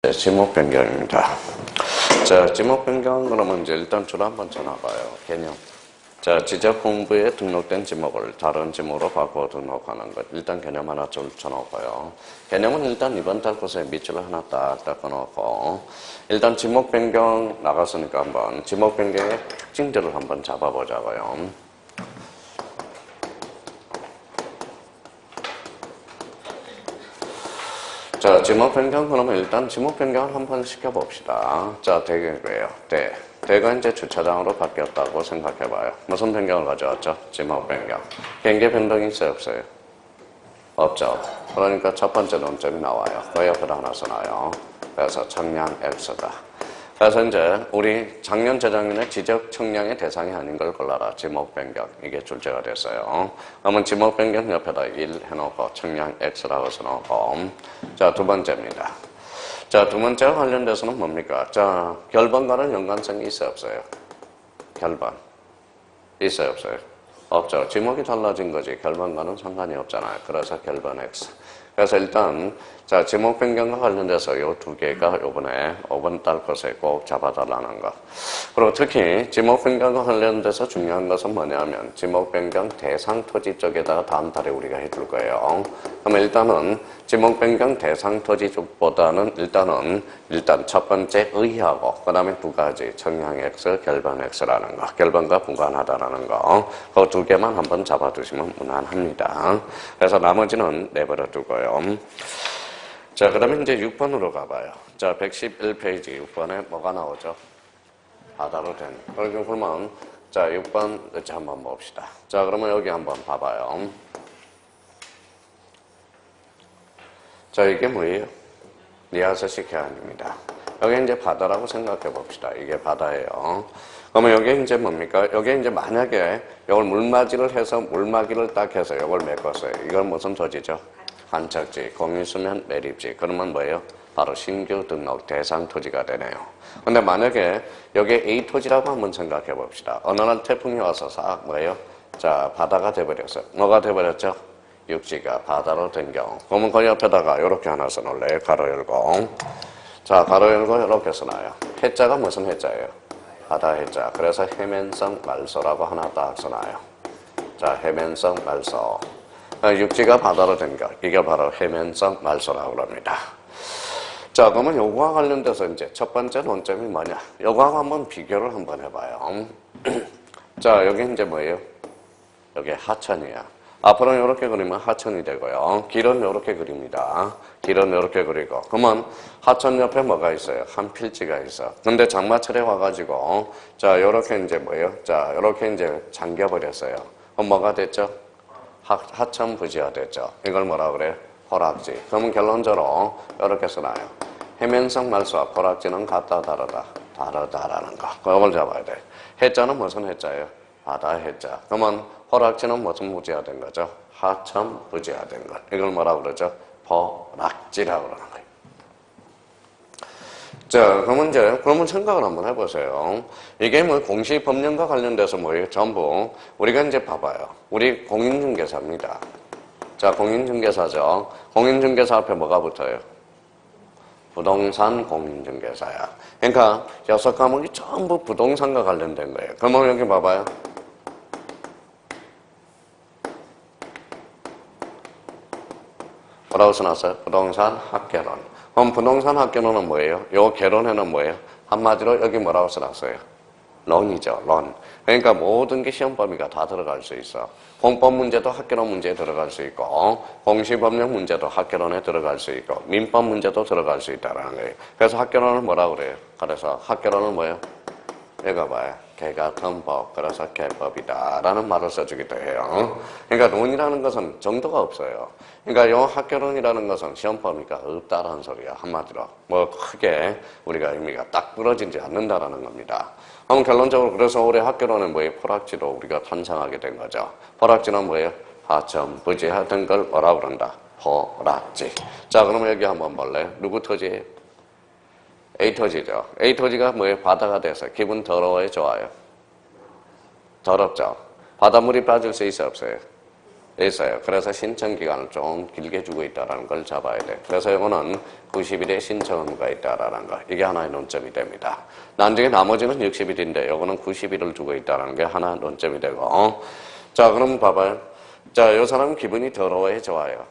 네, 지목 변경입니다. 자, 지목 변경 그러면 이제 일단 주로 한번 전화봐요. 개념. 자, 지적 공부에 등록된 지목을 다른 지목으로 바꿔 등록하는 것. 일단 개념 하나 전화봐요. 개념은 일단 이번 달 것에 밑줄을 하나 딱 닦아놓고 일단 지목 변경 나갔으니까 한번 지목 변경의 특징들을 한번 잡아보자고요. 자, 지목 변경 그러면 일단 지목 변경을 한번 시켜봅시다. 자, 대개예요. 대가 이제 주차장으로 바뀌었다고 생각해봐요. 무슨 변경을 가져왔죠? 지목 변경. 경계 변동이 있어요, 없어요? 없죠. 그러니까 첫 번째 논점이 나와요. 그 옆에다 하나 써놔요. 그래서 청량 X다. 그래서 이제 우리 작년 재작년에 지적 청량의 대상이 아닌 걸 골라라. 지목 변경. 이게 출제가 됐어요. 그러면 지목 변경 옆에다 1 해놓고 청량 X라고 써놓고 자, 두 번째입니다. 자, 두 번째와 관련돼서는 뭡니까? 자, 결번과는 연관성이 있어요, 없어요? 결번. 있어요, 없어요? 없죠. 지목이 달라진 거지. 결번과는 상관이 없잖아요. 그래서 결번 X. 그래서 일단 자, 지목 변경과 관련돼서 요 두 개가 요번에 5번 달 것에 꼭 잡아달라는 거. 그리고 특히 지목 변경과 관련돼서 중요한 것은 뭐냐면 지목 변경 대상 토지 쪽에다가 다음 달에 우리가 해줄 거예요. 그러면 일단은 지목 변경 대상 토지 쪽보다는 일단 첫 번째 의하고 그 다음에 두 가지 청량 X, 결번 X라는 거. 결번과 무관하다라는 거. 그 두 개만 한번 잡아두시면 무난합니다. 그래서 나머지는 내버려 두고요. 자, 그러면 이제 6번으로 가봐요. 자, 111페이지 6번에 뭐가 나오죠? 바다로 된. 그러면 자, 6번 이제 한번 봅시다. 자, 그러면 여기 한번 봐봐요. 자, 이게 뭐예요? 리아서식 해안입니다. 여기 이제 바다라고 생각해 봅시다. 이게 바다예요. 그러면 여기 이제 뭡니까? 여기 이제 만약에 이걸 물맞이를 해서 물막이를 딱 해서 이걸 메꿨어요. 이건 무슨 토지죠? 관척지, 공유수면 매립지. 그러면 뭐예요? 바로 신규 등록 대상 토지가 되네요. 근데 만약에 여기 A 토지라고 한번 생각해 봅시다. 어느 날 태풍이 와서 싹 뭐예요? 자, 바다가 돼버렸어요. 뭐가 돼버렸죠? 육지가 바다로 된 경우. 그러면 그 옆에다가 이렇게 하나 써놓을래요? 가로 열고. 자, 가로 열고 이렇게 써놔요. 해자가 무슨 해자예요? 바다 해자. 그래서 해면성 말소라고 하나 딱 써놔요. 자, 해면성 말소. 육지가 바다로 된 것. 이게 바로 해면성 말소라고 합니다. 자, 그러면 요거와 관련돼서 이제 첫 번째 논점이 뭐냐? 요거하고 한번 비교를 한번 해봐요. 자, 여기 이제 뭐예요? 여기 하천이야. 앞으로는 이렇게 그리면 하천이 되고요. 길은 이렇게 그립니다. 길은 이렇게 그리고. 그러면 하천 옆에 뭐가 있어요? 한 필지가 있어. 근데 장마철에 와가지고, 자, 요렇게 이제 뭐예요? 자, 요렇게 이제 잠겨버렸어요. 그럼 뭐가 됐죠? 하천 부지화 됐죠. 이걸 뭐라 그래요? 포락지. 그러면 결론적으로 이렇게 써놔요. 해면성 말소와 포락지는 같다, 다르다. 다르다라는 거. 그걸 잡아야 돼. 해자는 무슨 해자예요? 바다 해자. 그러면 포락지는 무슨 부지화 된 거죠? 하천 부지화 된 것. 이걸 뭐라고 그러죠? 포락지라고 그러는 거예요. 자, 그러면 생각을 한번 해보세요. 이게 뭐 공시법령과 관련돼서 뭐예요? 전부 우리가 이제 봐봐요. 우리 공인중개사입니다. 자, 공인중개사죠. 공인중개사 앞에 뭐가 붙어요? 부동산 공인중개사야. 그러니까 6과목이 전부 부동산과 관련된 거예요. 그러면 여기 봐봐요. 뭐라고 써놨어요? 부동산 합계론. 그럼 부동산 합계론은 뭐예요? 요 개론에는 뭐예요? 한마디로 여기 뭐라고 써놨어요? 론이죠, 론. 그러니까 모든 게 시험 범위가 다 들어갈 수 있어. 공법 문제도 합계론 문제에 들어갈 수 있고, 공시법령 문제도 합계론에 들어갈 수 있고, 민법 문제도 들어갈 수 있다는 거예요. 그래서 합계론은 뭐라고 그래요? 그래서 합계론은 뭐예요? 읽어봐요. 개 같은 법, 그래서 개법이다 라는 말을 써주기도 해요. 그러니까 논이라는 것은 정도가 없어요. 그러니까 요 학교론이라는 것은 시험 범위가 없다라는 소리야. 한마디로 뭐 크게 우리가 의미가 딱 부러지지 않는다라는 겁니다. 그럼 결론적으로 그래서 올해 학교론은 뭐예요? 포락지로 우리가 탄생하게 된 거죠. 포락지는 뭐예요? 하천, 부지하던 걸 뭐라고 그런다? 포락지. 자, 그러면 여기 한번 볼래요? 누구 토지예요? A 토지죠. A 토지가 뭐예요? 바다가 돼서 기분 더러워요? 좋아요? 더럽죠. 바닷물이 빠질 수 있어 없어요? 있어요. 그래서 신청 기간을 좀 길게 주고 있다는 걸 잡아야 돼. 그래서 이거는 90일의 신청 의무가 있다라는 거. 이게 하나의 논점이 됩니다. 나중에 나머지는 60일인데 이거는 90일을 주고 있다는 게 하나 논점이 되고. 자, 그럼 봐봐요. 자, 이 사람은 기분이 더러워요, 좋아요?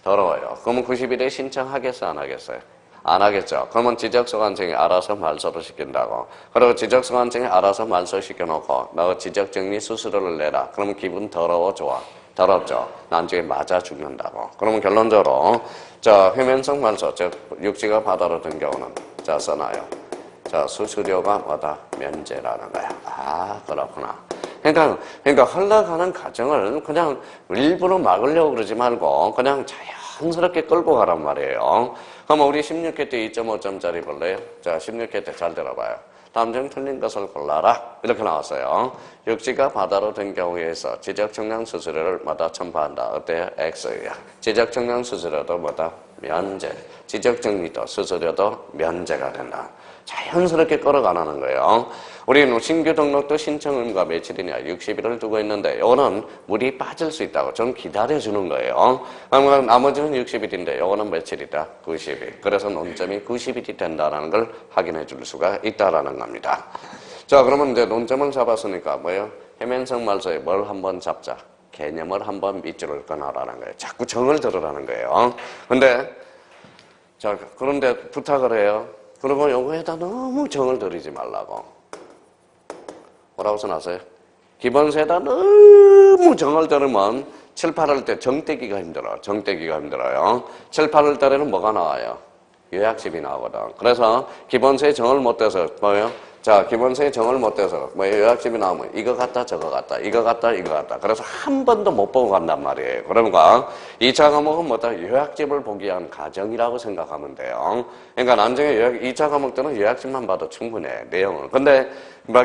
더러워요. 그러면 90일에 신청하겠어, 안 하겠어요? 안 하겠죠. 그러면 지적소관청이 알아서 말소를 시킨다고. 그리고 지적소관청이 알아서 말소 시켜놓고 너 지적정리 수수료를 내라. 그러면 기분 더러워, 좋아? 더럽죠. 나중에 맞아 죽는다고. 그러면 결론적으로 자, 회면성 말소, 즉 육지가 바다로 든 경우는 자, 써놔요. 자, 수수료가 뭐다? 면제라는 거야. 아, 그렇구나. 그러니까 흘러가는 과정을 그냥 일부러 막으려고 그러지 말고 그냥 자연스럽게 끌고 가란 말이에요. 그럼 우리 16회 때 2.5점짜리 볼래요? 자, 16회 때 잘 들어봐요. 다음 중 틀린 것을 골라라. 이렇게 나왔어요. 육지가 바다로 된 경우에서 지적청량 수수료를 뭐다 첨부한다. 어때요? X야. 지적청량 수수료도 뭐다? 면제. 지적정리도 수수료도 면제가 된다. 자연스럽게 끌어가라는 거예요. 우리는 신규 등록도 신청 의무가 며칠이냐? 60일을 두고 있는데 이거는 물이 빠질 수 있다고 좀 기다려주는 거예요. 그러면 나머지는 60일인데 이거는 며칠이다? 90일. 그래서 논점이 90일이 된다는 걸 확인해 줄 수가 있다라는 겁니다. 자, 그러면 이제 논점을 잡았으니까 뭐예요? 해면성 말소에 뭘 한번 잡자. 개념을 한번 밑줄을 끊어라는 거예요. 자꾸 정을 들으라는 거예요. 그런데 부탁을 해요. 그리고 요거에다 너무 정을 들이지 말라고. 뭐라고 써놨어요? 기본세에다 너무 정을 들으면 7, 8월 때 정떼기가 힘들어. 정떼기가 힘들어요. 7, 8월 달에는 뭐가 나와요? 요약집이 나오거든. 그래서 기본세에 정을 못 대서 뭐예요? 자, 기본세에 정을 못 대서 뭐예요? 요약집이 나오면 이거 같다 저거 같다 이거 같다 이거 같다. 그래서 한 번도 못 보고 간단 말이에요. 그러니까 2차 과목은 뭐다? 요약집을 보기 위한 과정이라고 생각하면 돼요. 그러니까 나중에 2차 과목 때는 요약집만 봐도 충분해. 내용을. 근데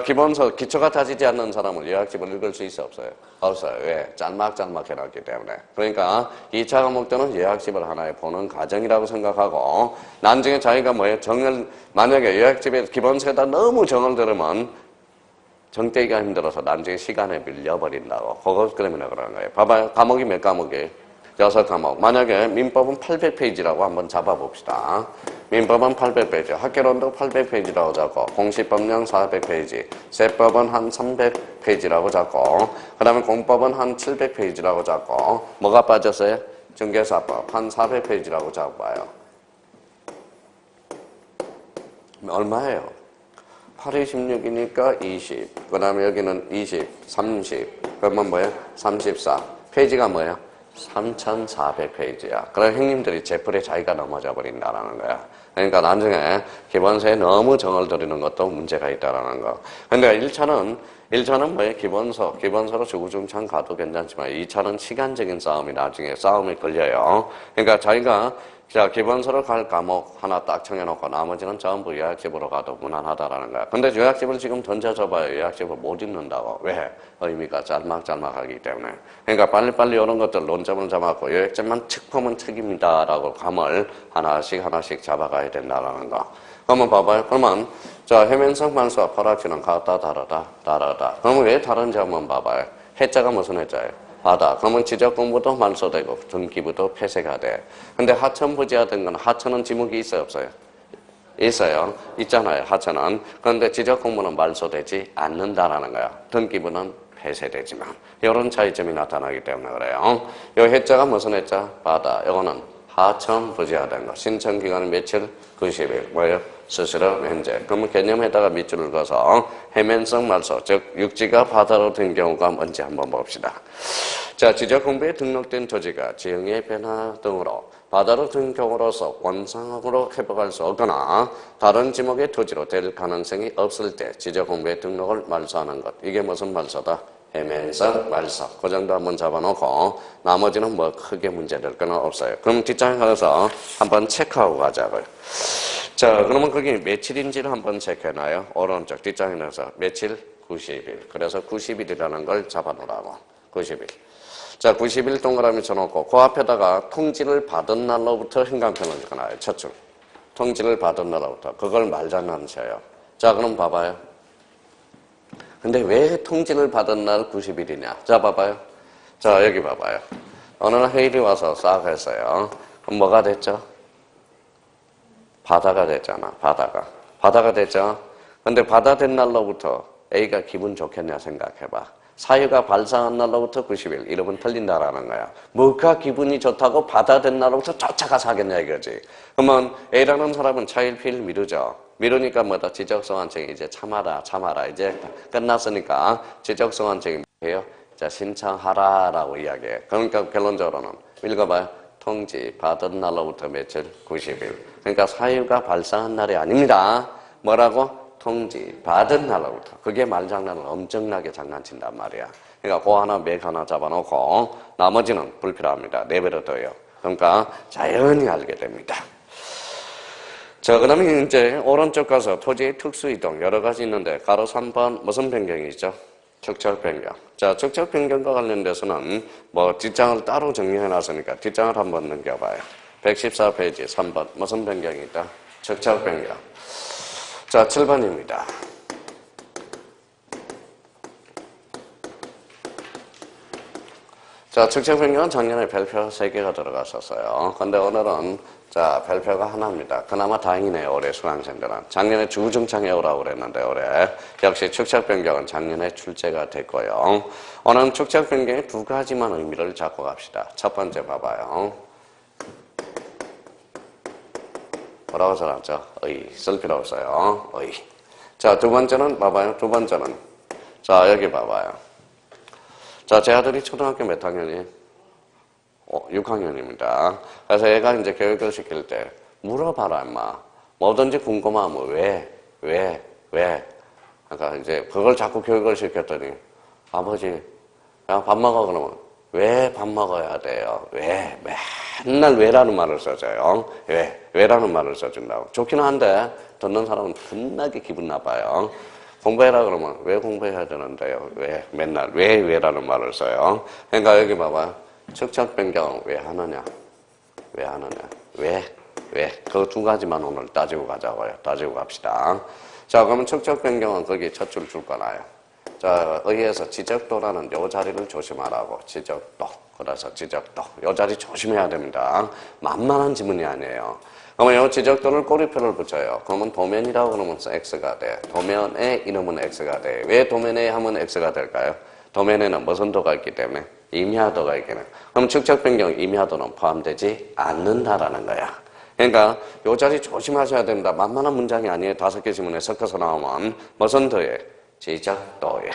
기본서 기초가 다지지 않는 사람은 요약집을 읽을 수 있어 없어요? 없어요. 왜? 짤막짤막 해놨기 때문에. 그러니까 2차 과목 때는 요약집을 하나의 보는 과정이라고 생각하고 나중에 자기가 뭐예요? 만약에 요약집에 기본서에다 너무 정을 들으면 정떼기가 힘들어서 나중에 시간에 밀려버린다고. 그것 때문에 그러는 거예요. 봐봐요. 과목이 몇 과목이에요? 6과목. 만약에 민법은 800페이지라고 한번 잡아봅시다. 민법은 800페이지, 학개론도 800페이지라고 잡고, 공시법령 400페이지, 세법은 한 300페이지라고 잡고, 그 다음에 공법은 한 700페이지라고 잡고, 뭐가 빠졌어요? 중개사법 한 400페이지라고 잡아요. 얼마예요? 8이 16이니까 20, 그 다음에 여기는 20, 30, 그러면 뭐예요? 34. 페이지가 뭐예요? 3,400페이지야. 그럼 형님들이 제풀에 자기가 넘어져 버린다라는 거야. 그러니까 나중에 기본서에 너무 정을 들이는 것도 문제가 있다라는 거. 근데 1차는 뭐예요? 기본서로 주구장창 가도 괜찮지만 2차는 시간적인 싸움이 나중에 싸움이 걸려요. 그러니까 자기가 자, 기본서로 갈 과목 하나 딱 정해놓고 나머지는 전부 요약집으로 가도 무난하다라는 거야. 근데 요약집을 지금 던져줘봐요. 요약집을 못 읽는다고. 왜? 의미가 짤막짤막하기 때문에. 그러니까 빨리빨리 이런 것들 논점을 잡았고 요약집만 칙 보면 칙입니다라고 감을 하나씩 잡아가야 된다라는 거. 그러면 봐봐요. 그러면 자, 해면성 말소와 퍼락지는 같다 다르다. 그러면 왜 다른지 한번 봐봐요. 해자가 무슨 해자예요? 바다. 그러면 지적공부도 말소되고 등기부도 폐쇄가 돼. 근데 하천부지화된 건 하천은 지목이 있어요 없어요? 있어요. 있잖아요. 하천은. 그런데 지적공부는 말소되지 않는다라는 거야. 등기부는 폐쇄되지만. 이런 차이점이 나타나기 때문에 그래요. 이 해자가 무슨 해자? 바다. 이거는 하천부지화된 거. 신청기간은 며칠? 90일. 뭐예요? 수수료 면제. 그러면 개념에다가 밑줄을 그어서 해면성 말소, 즉 육지가 바다로 된 경우가 뭔지 한번 봅시다. 자, 지적공부에 등록된 토지가 지형의 변화 등으로 바다로 든 경우로서 원상으로 회복할 수 없거나 다른 지목의 토지로 될 가능성이 없을 때 지적공부에 등록을 말소하는 것. 이게 무슨 말소다? 해면성 말소. 그 정도 한번 잡아놓고 나머지는 뭐 크게 문제될 건 없어요. 그럼 뒷장에 가서 한번 체크하고 가자고요. 자, 그러면 거기 며칠인지를 한번 체크해놔요. 오른쪽 뒷장에 넣어서 며칠? 90일. 그래서 90일이라는 걸 잡아놓으라고. 90일. 자, 90일 동그라미 쳐놓고 그 앞에다가 통지를 받은 날로부터 행간편을 적어놔요. 첫 줄. 통지를 받은 날로부터. 그걸 말장난 쳐요. 자, 그럼 봐봐요. 근데 왜 통지를 받은 날 90일이냐? 자, 봐봐요. 자, 여기 봐봐요. 어느 날 해일이 와서 싹 했어요. 그럼 뭐가 됐죠? 바다가 됐잖아. 바다가 됐죠. 근데 바다 된 날로부터 A가 기분 좋겠냐 생각해봐. 사유가 발생한 날로부터 90일. 이러면 틀린다라는 거야. 뭐가 기분이 좋다고 바다 된 날로부터 쫓아가서 하겠냐 이거지. 그러면 A라는 사람은 차일피일 미루죠. 미루니까 뭐다? 지적소환청이 이제 참아라. 이제 끝났으니까 지적소환청이 뭐예요? 자, 신청하라라고 이야기해. 그러니까 결론적으로는 읽어봐요. 통지 받은 날로부터 며칠? 90일. 그러니까 사유가 발생한 날이 아닙니다. 뭐라고? 통지 받은 날로부터. 그게 말장난을 엄청나게 장난친단 말이야. 그러니까 그 하나 맥 하나 잡아놓고 나머지는 불필요합니다. 내버려둬요. 그러니까 자연히 알게 됩니다. 자, 그 다음에 이제 오른쪽 가서 토지의 특수이동 여러 가지 있는데 가로 3번 무슨 변경이 있죠? 축척 변경. 자, 축척 변경과 관련돼서는 뭐 뒷장을 따로 정리해 놨으니까 뒷장을 한번 넘겨봐요. 114페이지 3번 무슨 변경이 있다? 축척 변경. 자, 7번입니다. 자, 축척 변경은 작년에 별표 3개가 들어갔었어요. 근데 오늘은 자, 별표가 하나입니다. 그나마 다행이네요, 올해 수강생들은. 작년에 주중창에 오라고 그랬는데, 올해. 역시 축척 변경은 작년에 출제가 됐고요. 오늘은 축척 변경의 두 가지만 의미를 잡고 갑시다. 첫 번째 봐봐요. 뭐라고 써놨죠? 쓸 필요 없어요. 자, 두 번째는 봐봐요. 두 번째는. 자, 여기 봐봐요. 자, 제 아들이 초등학교 몇 학년이? 6학년입니다. 그래서 얘가 이제 교육을 시킬 때 물어봐라, 임마. 뭐든지 궁금하면 왜? 그러니까 이제 그걸 자꾸 교육을 시켰더니 아버지, 야, 밥 먹어 그러면 왜 밥 먹어야 돼요? 왜? 맨날 왜라는 말을 써줘요. 왜라는 말을 써준다고. 좋긴 한데 듣는 사람은 겁나게 기분 나빠요. 공부해라 그러면 왜 공부해야 되는데요? 맨날 왜라는 말을 써요. 그러니까 여기 봐봐요. 축척 변경 왜 하느냐? 왜? 그 두 가지만 오늘 따지고 가자고요. 따지고 갑시다. 자, 그러면 축척 변경은 거기 첫 줄 줄 거나요? 자, 의에서 지적도라는 요 자리를 조심하라고. 지적도. 그래서 지적도. 요 자리 조심해야 됩니다. 만만한 지문이 아니에요. 그러면 요 지적도를 꼬리표를 붙여요. 그러면 도면이라고 그러면 X가 돼. 도면의 이름은 X가 돼. 왜 도면에 하면 X가 될까요? 도면에는 무슨 도가 있기 때문에? 임야도가 있겠네. 그럼 축척 변경 임야도는 포함되지 않는다라는 거야. 그러니까 요 자리 조심하셔야 됩니다. 만만한 문장이 아니에요. 5개 지문에 섞어서 나오면 무슨 도에? 지적도에.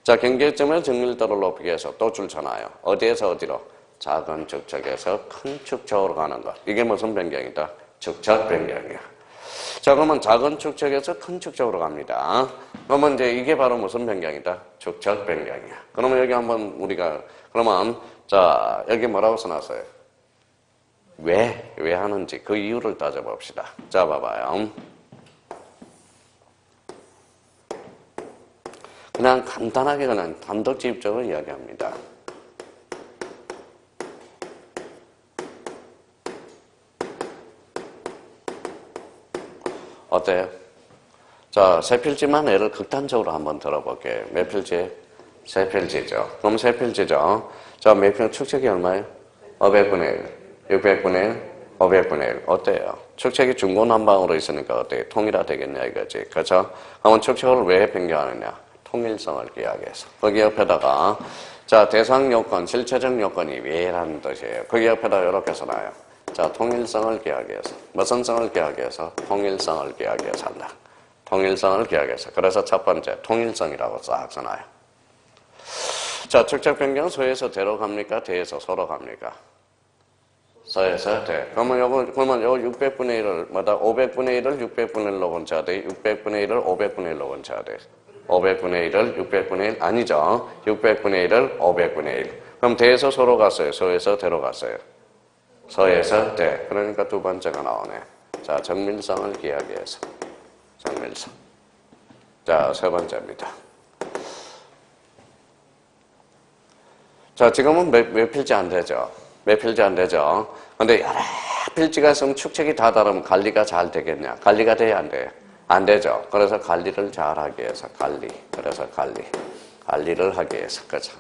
자, 경계점의 정밀도를 높이기 위해서 또 줄 쳐놔요. 어디에서 어디로? 작은 축척에서 큰 축척으로 가는 것. 이게 무슨 변경이다? 축척 변경이야. 자, 그러면 작은 축척에서 큰 축척으로 갑니다. 그러면 이제 이게 바로 무슨 변경이다? 축척 변경이야. 그러면 여기 한번 우리가 그러면 자, 여기 뭐라고 써놨어요? 왜 하는지 그 이유를 따져봅시다. 자, 봐봐요. 그냥 간단하게 그냥 단도직입적으로 이야기합니다. 어때요? 자, 세 필지만 예를 극단적으로 한번 들어볼게요. 몇 필지? 세 필지죠. 그럼 세 필지죠. 자, 몇 필 축척이 얼마예요? 500분의 1, 600분의 1, 500분의 1. 어때요? 축척이 중고난방으로 있으니까 어때요? 통일화 되겠냐 이거지. 그렇죠? 그러면 축척을 왜 변경하느냐? 통일성을 이야기해서. 거기 옆에다가 자, 대상 요건, 실체적 요건이 왜라는 뜻이에요. 거기 옆에다 이렇게 써놔요. 자, 통일성을 기하기위해서. 무슨 성을 기하기위해서? 통일성을 기하기위해서 한다. 통일성을 기하기위해서. 그래서 첫 번째, 통일성이라고 싹 써놔요. 자, 축척 변경 소에서 대로 갑니까? 대에서 소로 갑니까? 서에서 대. 그러면 요 600분의 1을, 500분의 1을 600분의 1로 원쳐야 돼. 600분의 1을 500분의 1로 원쳐야 돼. 500분의 1을 600분의 1 아니죠. 600분의 1을 500분의 1. 그럼 대에서 소로 갔어요. 소에서 대로 갔어요. 서에서 대. 그러니까 두 번째가 나오네. 자, 정밀성을 기하기위해서. 정밀성. 자, 세 번째입니다. 자, 지금은 몇 필지 안 되죠. 몇 필지 안 되죠. 근데 여러 필지가 있으면 축척이 다 다르면 관리가 잘 되겠냐? 관리가 돼야 안 돼요? 안 되죠. 그래서 관리를 잘 하기 위해서 관리. 그래서 관리를 하기 위해서. 그죠.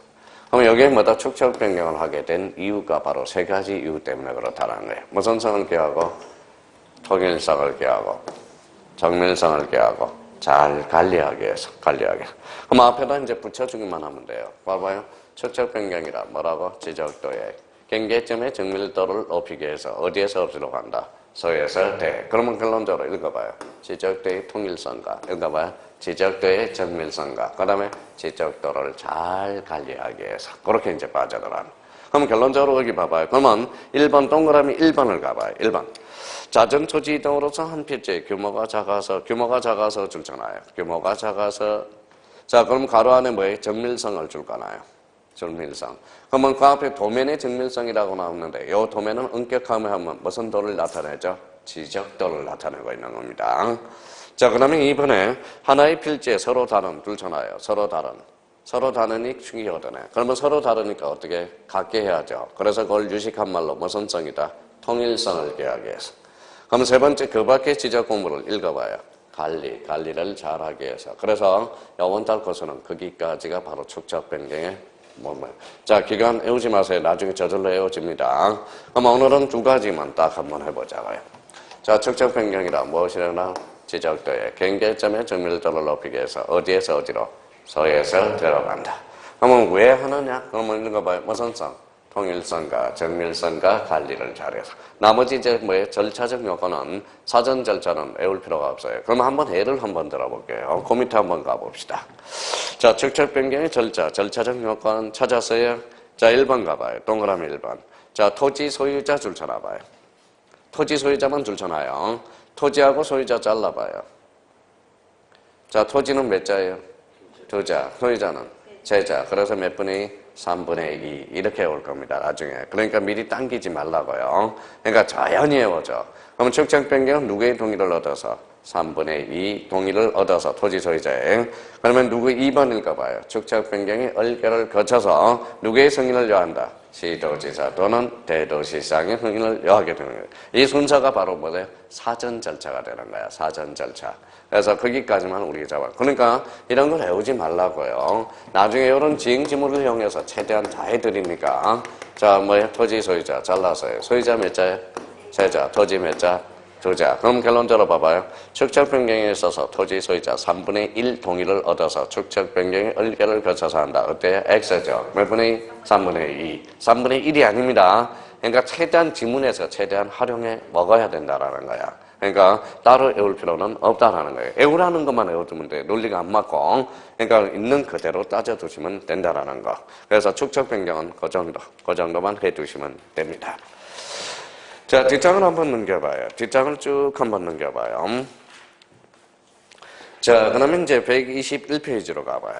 그럼 여기에 뭐다 축적 변경을 하게 된 이유가 바로 세 가지 이유 때문에 그렇다는 거예요. 무슨 성을 기하고 통일성을 기하고 정밀성을 기하고 잘 관리하기 위해서 그럼 앞에다 이제 붙여주기만 하면 돼요. 봐봐요. 축적 변경이라 뭐라고? 지적도의 경계점의 정밀도를 높이기 위해서 어디에서 간다? 서에서 대. 그러면 결론적으로 읽어봐요. 지적도의 통일성과 읽어봐요. 지적도의 정밀성과 그 다음에 지적도를 잘 관리하기 위해서 그렇게 이제 빠져들어가는. 그럼 결론적으로 여기 봐봐요. 그러면 1번 동그라미 1번을 가봐요. 1번. 자전 초지 이동으로서 한 필지의 규모가 작아서 줄잖아요. 규모가 작아서 자 그럼 가로 안에 뭐예요? 정밀성을 줄 거나요? 정밀성. 그러면 그 앞에 도면의 정밀성이라고 나오는데 이 도면은 엄격하게 하면 무슨 도를 나타내죠? 지적도를 나타내고 있는 겁니다. 자 그다음에 이번에 하나의 필지에 서로 다른 둘잖아요. 서로 다르니 중요하잖아요. 그러면 서로 다르니까 어떻게 같게 해야죠. 그래서 그걸 유식한 말로 무슨 성이다? 통일성을 기하기 위해서. 그럼 세 번째 그 밖의 지적 공부를 읽어봐요. 관리를 잘하기 위해서. 그래서 원달 코스는 거기까지가 바로 축적 변경의 뭐뭐. 자 기간 외우지 마세요. 나중에 저절로 외워집니다. 그럼 오늘은 두 가지만 딱 한번 해보자고요. 자 축적 변경이라 무엇이라나? 지적도의 경계점의 정밀도를 높이기 위해서 어디에서 어디로? 서에서 들어간다. 그러면 왜 하느냐? 그러면 읽어봐요. 무슨 성? 통일성과 정밀성과 관리를 잘해서. 나머지 이제 뭐예요? 절차적 요건은 사전 절차는 외울 필요가 없어요. 그럼 한번 예를 한번 들어볼게요. 그 밑에 한번 가봅시다. 자, 축적 변경의 절차적 요건 찾았어요. 자, 1번 가봐요. 동그라미 1번. 자, 토지 소유자 줄 쳐놔봐요. 토지 소유자만 줄 쳐놔요. 토지하고 소유자 잘라봐요. 자, 토지는 몇 자예요? 2자. 소유자는 세자. 그래서 몇 분의 3분의 2 이렇게 올 겁니다. 나중에. 그러니까 미리 당기지 말라고요. 그러니까 자연히 외워져. 그러면 축적 변경은 누구의 동의를 얻어서? 3분의 2 동의를 얻어서 토지 소유자의. 그러면 누구 2번 읽어봐요. 축적 변경이 얼결을 거쳐서 누구의 승인을 요한다? 시도지사 또는 대도시장의 승인을 요하게 되는 거예요. 이 순서가 바로 뭐예요? 사전 절차가 되는 거야. 사전 절차. 그래서 거기까지만 우리가 잡아. 그러니까 이런 걸 외우지 말라고요. 나중에 이런 지행지물을 이용해서 최대한 다 해드리니까. 자, 뭐예요? 토지 소유자 잘라서요. 소유자 몇 자예요? 세자. 토지 몇 자? 2자. 그럼 결론적으로 봐봐요. 축적 변경에 있어서 토지 소유자 3분의 1 동의를 얻어서 축적 변경의 얼결을 거쳐서 한다. 어때요? X죠. 몇 분의 2? 3분의 2. 3분의 1이 아닙니다. 그러니까 최대한 지문에서 최대한 활용해 먹어야 된다라는 거야. 그러니까 따로 외울 필요는 없다라는 거예요. 외우라는 것만 외워두면 돼. 논리가 안 맞고. 그러니까 있는 그대로 따져두시면 된다라는 거. 그래서 축적 변경은 그 정도만 해두시면 됩니다. 자, 뒷장을 한번 넘겨봐요. 뒷장을 쭉 한번 넘겨봐요. 자, 그러면 이제 121페이지로 가봐요.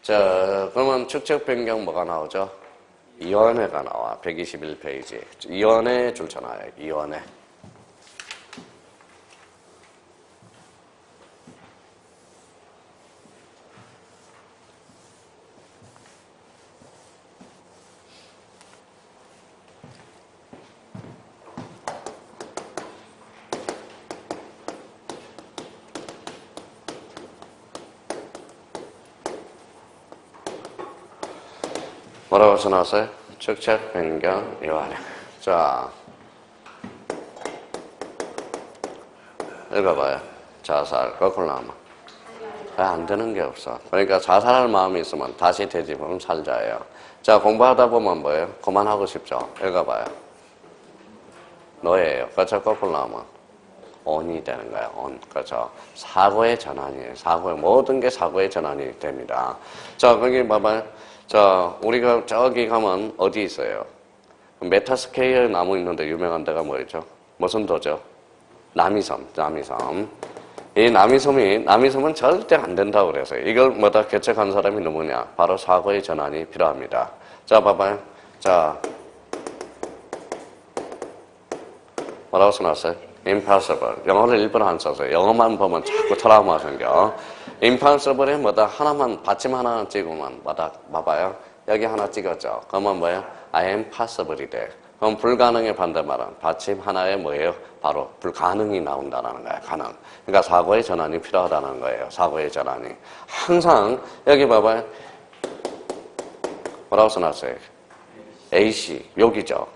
자, 그러면 축적 변경 뭐가 나오죠? 이원회가 나와. 121페이지. 이원회 줄잖아요. 이원회. 뭐라고 써놨어요? 축적 변경 이완해. 자, 읽어봐요. 자살 거꾸로 나오면 안 되는 게 없어. 그러니까 자살할 마음이 있으면 다시 되짚으면 살자예요. 자, 공부하다 보면 뭐예요? 그만하고 싶죠? 읽어봐요. 노예예요. 그렇죠? 거꾸로 나오면 온이 되는 거예요. 온. 그렇죠? 사고의 전환이에요. 사고의 모든 게 사고의 전환이 됩니다. 자, 거기 봐봐요. 자, 우리가 저기 가면 어디 있어요? 메타스케이어 나무 있는데 유명한 데가 뭐였죠? 무슨 도죠? 남이섬. 이 남이섬은 절대 안 된다고 그래서 이걸 뭐다 개척한 사람이 누구냐? 바로 사고의 전환이 필요합니다. 자, 봐봐요. 자, 뭐라고 써놨어요? impossible. 영어를 일부러 안 써서 영어만 보면 자꾸 트라우마 생겨. impossible에 뭐다 하나만 받침 하나 찍으면 뭐다 봐봐요. 여기 하나 찍었죠. 그러면 뭐예요? I am possible이 돼. 그럼 불가능의 반대말은 받침 하나에 뭐예요? 바로 불가능이 나온다는 거예요. 가능. 그러니까 사고의 전환이 필요하다는 거예요. 사고의 전환이. 항상 여기 봐봐요. 뭐라고 써놨어요? AC. 여기죠.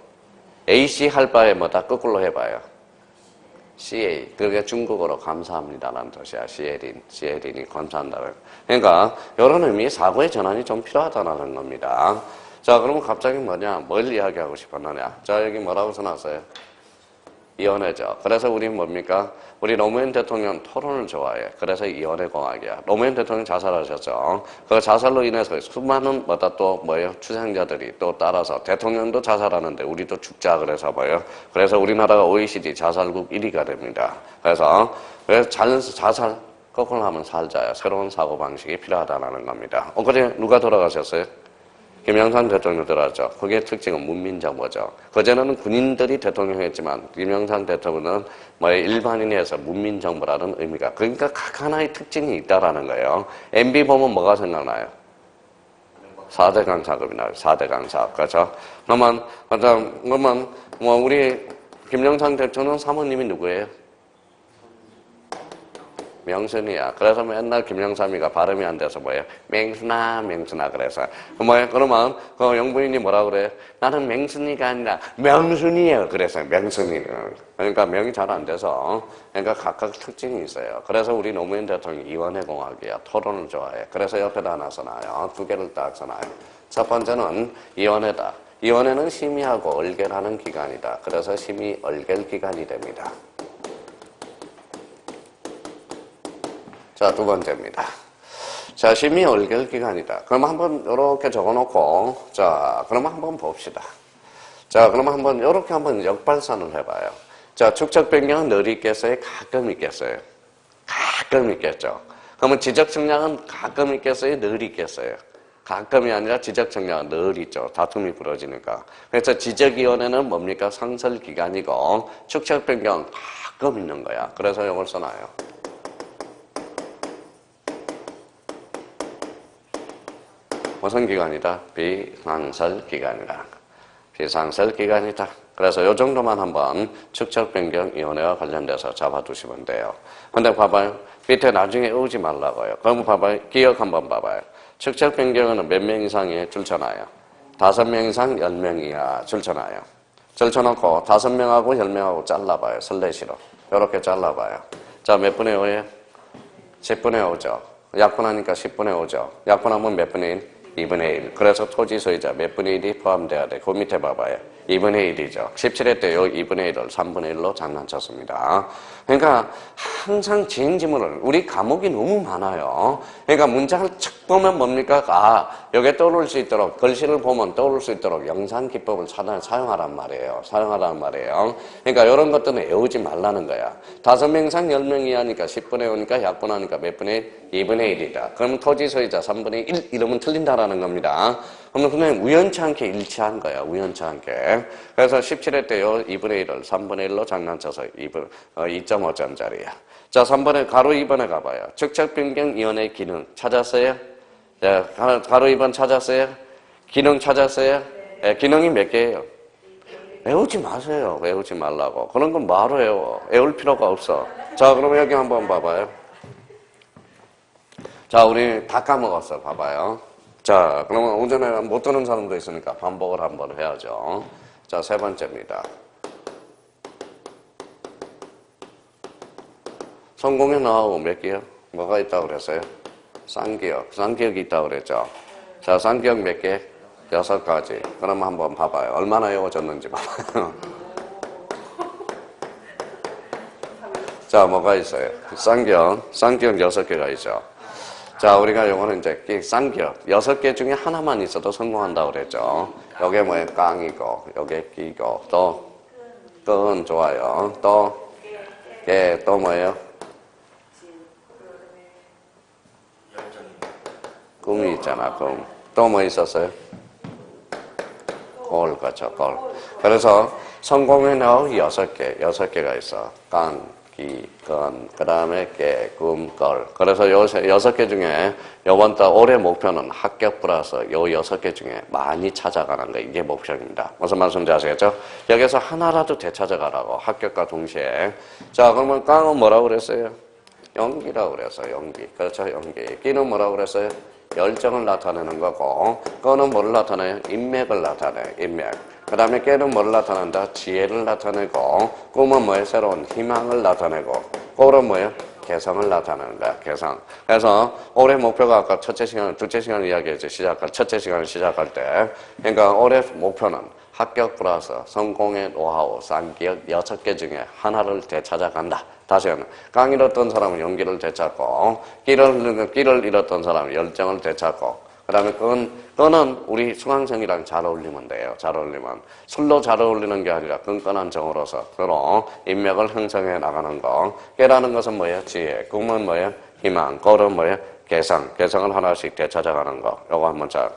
AC 할 바에 뭐다 거꾸로 해봐요. CA. 그게 중국어로 감사합니다라는 뜻이야. CL인이 감사한다는. 그러니까 이런 의미 사고의 전환이 좀 필요하다는 겁니다. 자, 그러면 갑자기 뭐냐? 뭘 이야기하고 싶었느냐? 자, 여기 뭐라고 써놨어요? 이원회죠. 그래서 우리 뭡니까? 우리 노무현 대통령 토론을 좋아해. 그래서 이원회 공학이야. 노무현 대통령 자살하셨죠. 그 자살로 인해서 수많은 또 뭐예요? 추생자들이 또 따라서 대통령도 자살하는데 우리도 죽자 그래서 뭐예요? 그래서 우리나라가 OECD 자살국 1위가 됩니다. 그래서 자살 거꾸로 하면 살자요. 새로운 사고방식이 필요하다는 겁니다. 그제 누가 돌아가셨어요? 김영삼 대통령 들어왔죠. 그게 특징은 문민정부죠. 그전에는 군인들이 대통령 했지만 김영삼 대통령은 일반인이 해서 문민정부라는 의미가. 그러니까 각 하나의 특징이 있다라는 거예요. MB 보면 뭐가 생각나요? 4대 강사급이 나와요. 4대 강사. 그렇죠? 그러면 우리 김영삼 대통령 사모님이 누구예요? 명순이야. 그래서 맨날 김영삼이가 발음이 안 돼서 뭐예요? 맹순아 그래서. 그러면 그 영부인이 뭐라 그래? 나는 맹순이가 아니라 명순이에요. 그래서 명순이. 그러니까 명이 잘 안 돼서. 그러니까 각각 특징이 있어요. 그래서 우리 노무현 대통령 이원회 공학이야. 토론을 좋아해. 그래서 옆에다 하나 써놔요. 두 개를 딱 써놔요. 첫 번째는 이원회다. 이원회는 심의하고 얼결하는 기관이다. 그래서 심의 얼결 기관이 됩니다. 자, 두 번째입니다. 자, 심의 얼결 기간이다. 그럼 한번 이렇게 적어놓고, 자, 그럼 한번 봅시다. 자, 그럼 한번 이렇게 한번 역발산을 해봐요. 자, 축적 변경은 늘 있겠어요? 가끔 있겠어요? 가끔 있겠죠. 그러면 지적 측량은 가끔 있겠어요? 늘 있겠어요? 가끔이 아니라 지적 측량은 늘 있죠. 다툼이 벌어지니까. 그래서 지적위원회는 뭡니까? 상설 기간이고, 축적 변경 가끔 있는 거야. 그래서 이걸 써놔요. 무슨 기관이다? 비상설 기관이다. 비상설 기관이다. 그래서 이 정도만 한번 축적변경위원회와 관련돼서 잡아두시면 돼요. 근데 봐봐요. 밑에 나중에 오지 말라고요. 그럼 봐봐요. 기억 한번 봐봐요. 축적변경은 몇 명 이상이 줄쳐놔요? 5명 이상 10명 이하 줄쳐놔요. 줄쳐놓고 5명하고 10명하고 잘라봐요. 슬래시로. 이렇게 잘라봐요. 자, 몇 분의 5예요? 10분의 5죠. 약분하니까 10분의 5죠. 약분하면 몇 분의 1? 2분의 1. 그래서 토지 소유자 몇 분의 1이 포함돼야 돼. 그 밑에 봐봐요. 2분의 1이죠. 17회 때 요 2분의 1을 3분의 1로 장난쳤습니다. 그러니까 항상 지행지문을 우리 과목이 너무 많아요. 그러니까 문장을 척 보면 뭡니까? 여기에 떠오를 수 있도록 글씨를 보면 떠오를 수 있도록 영상 기법을 사용하란 말이에요. 그러니까 이런 것들은 외우지 말라는 거야. 5명 이상 10명 이하니까 10분의 5니까 약분하니까 몇 분의 1? 2분의 1이다. 그러면 토지 소유자 3분의 1 이러면 틀린다라는 겁니다. 그러면 그냥 우연치 않게 일치한 거야. 우연치 않게. 그래서 17회 때요 2분의 1을 3분의 1로 장난쳐서 2.5점짜리야. 자, 3번에 가로 2번에 가봐요. 축적변경위원회 기능 찾았어요? 자, 가로 2번 찾았어요? 기능 찾았어요? 네, 기능이 몇 개예요? 외우지 마세요. 외우지 말라고. 그런 건 뭐하러 외워? 외울 필요가 없어. 자, 그러면 여기 한번 봐봐요. 자, 우리 다 까먹었어. 봐봐요. 자, 그러면 오전에 못 듣는 사람도 있으니까 반복을 한번 해야죠. 자, 세 번째입니다. 성공에 나오고 몇 개요? 뭐가 있다고 그랬어요? 쌍기역. 쌍기역이 있다고 그랬죠. 자, 쌍기역 몇 개? 6가지. 그럼 한번 봐봐요. 얼마나 외워졌는지 봐봐요. 자, 뭐가 있어요? 쌍기역 6개가 있죠. 자, 우리가 요거는 이제 쌍기역 6개 중에 하나만 있어도 성공한다고 그랬죠. 요게 뭐예요? 깡이고, 요게 끼고, 또, 끈 좋아요. 또, 또 뭐예요? 꿈이 있잖아, 꿈. 또 뭐 있었어요? 골, 그렇죠, 골. 그래서 성공에 나올 6개가 있어. 깡, 기건, 그 다음에 깨, 꿈, 걸. 그래서 요 6개 중에 요번 달 올해 목표는 합격 플러스 요 6개 중에 많이 찾아가는 거, 이게 목표입니다. 무슨 말씀인지 아시겠죠? 여기서 하나라도 되찾아가라고, 합격과 동시에. 자, 그러면 깡은 뭐라고 그랬어요? 연기라고 그랬어요. 연기. 그렇죠. 연기. 끼는 뭐라고 그랬어요? 열정을 나타내는 거고, 꺼는 뭐를 나타내요? 인맥을 나타내요. 인맥. 그 다음에 깨는 뭐를 나타낸다? 지혜를 나타내고, 꿈은 뭐예요? 새로운 희망을 나타내고, 꼴은 뭐예요? 개성을 나타내는 거야. 개성. 그래서 올해 목표가 아까 둘째 시간을 이야기했죠. 첫째 시간을 시작할 때. 그러니까 올해 목표는 합격 플러스 성공의 노하우, 쌍기역 6개 중에 하나를 되찾아간다. 다시 하면 깡 잃었던 사람은 용기를 되찾고, 끼를 잃었던 사람은 열정을 되찾고, 그 다음에 끈은 우리 수강생이랑 잘 어울리면 돼요. 잘 어울리면. 술로 잘 어울리는 게 아니라 끈끈한 정으로서 서로 인맥을 형성해 나가는 거. 깨라는 것은 뭐예요? 지혜. 꿈은 뭐예요? 희망. 꼴은 뭐예요? 개성을 하나씩 되찾아가는 거. 요거 한번 자,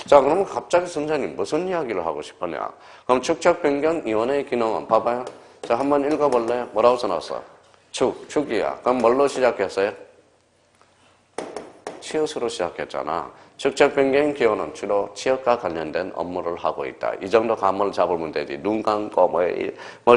그러면 갑자기 선생님 무슨 이야기를 하고 싶었냐? 그럼 축적 변경 이원의 기능은 봐봐요. 자, 한번 읽어볼래요? 뭐라고 써놨어? 축이야. 그럼 뭘로 시작했어요? 치읓으로 시작했잖아. 축적 변경 기호는 주로 치읓과 관련된 업무를 하고 있다. 이 정도 감을 잡으면 되지. 눈 감고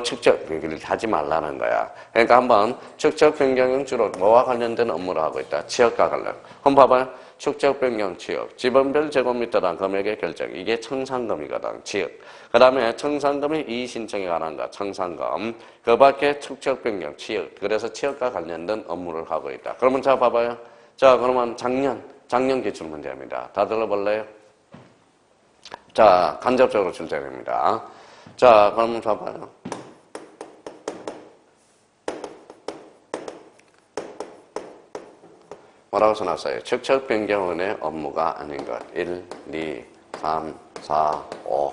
축적 변경을 하지 말라는 거야. 그러니까 한번 축적 변경은 주로 뭐와 관련된 업무를 하고 있다. 치읓과 관련. 한번 봐봐요. 축적 변경 치읓. 지번별 제곱미터당 금액의 결정. 이게 청산금이거든. 치읓. 그 다음에 청산금이 이의신청에 관한 거. 청산금. 그 밖에 축적 변경 치읓. 그래서 치읓과 관련된 업무를 하고 있다. 그러면 자 봐봐요. 자, 그러면 작년 기출 문제입니다. 다 들어볼래요? 자, 간접적으로 출제됩니다. 자, 그러면 봐봐요. 뭐라고 써놨어요? 축적 변경원의 업무가 아닌 것. 1, 2, 3, 4, 5.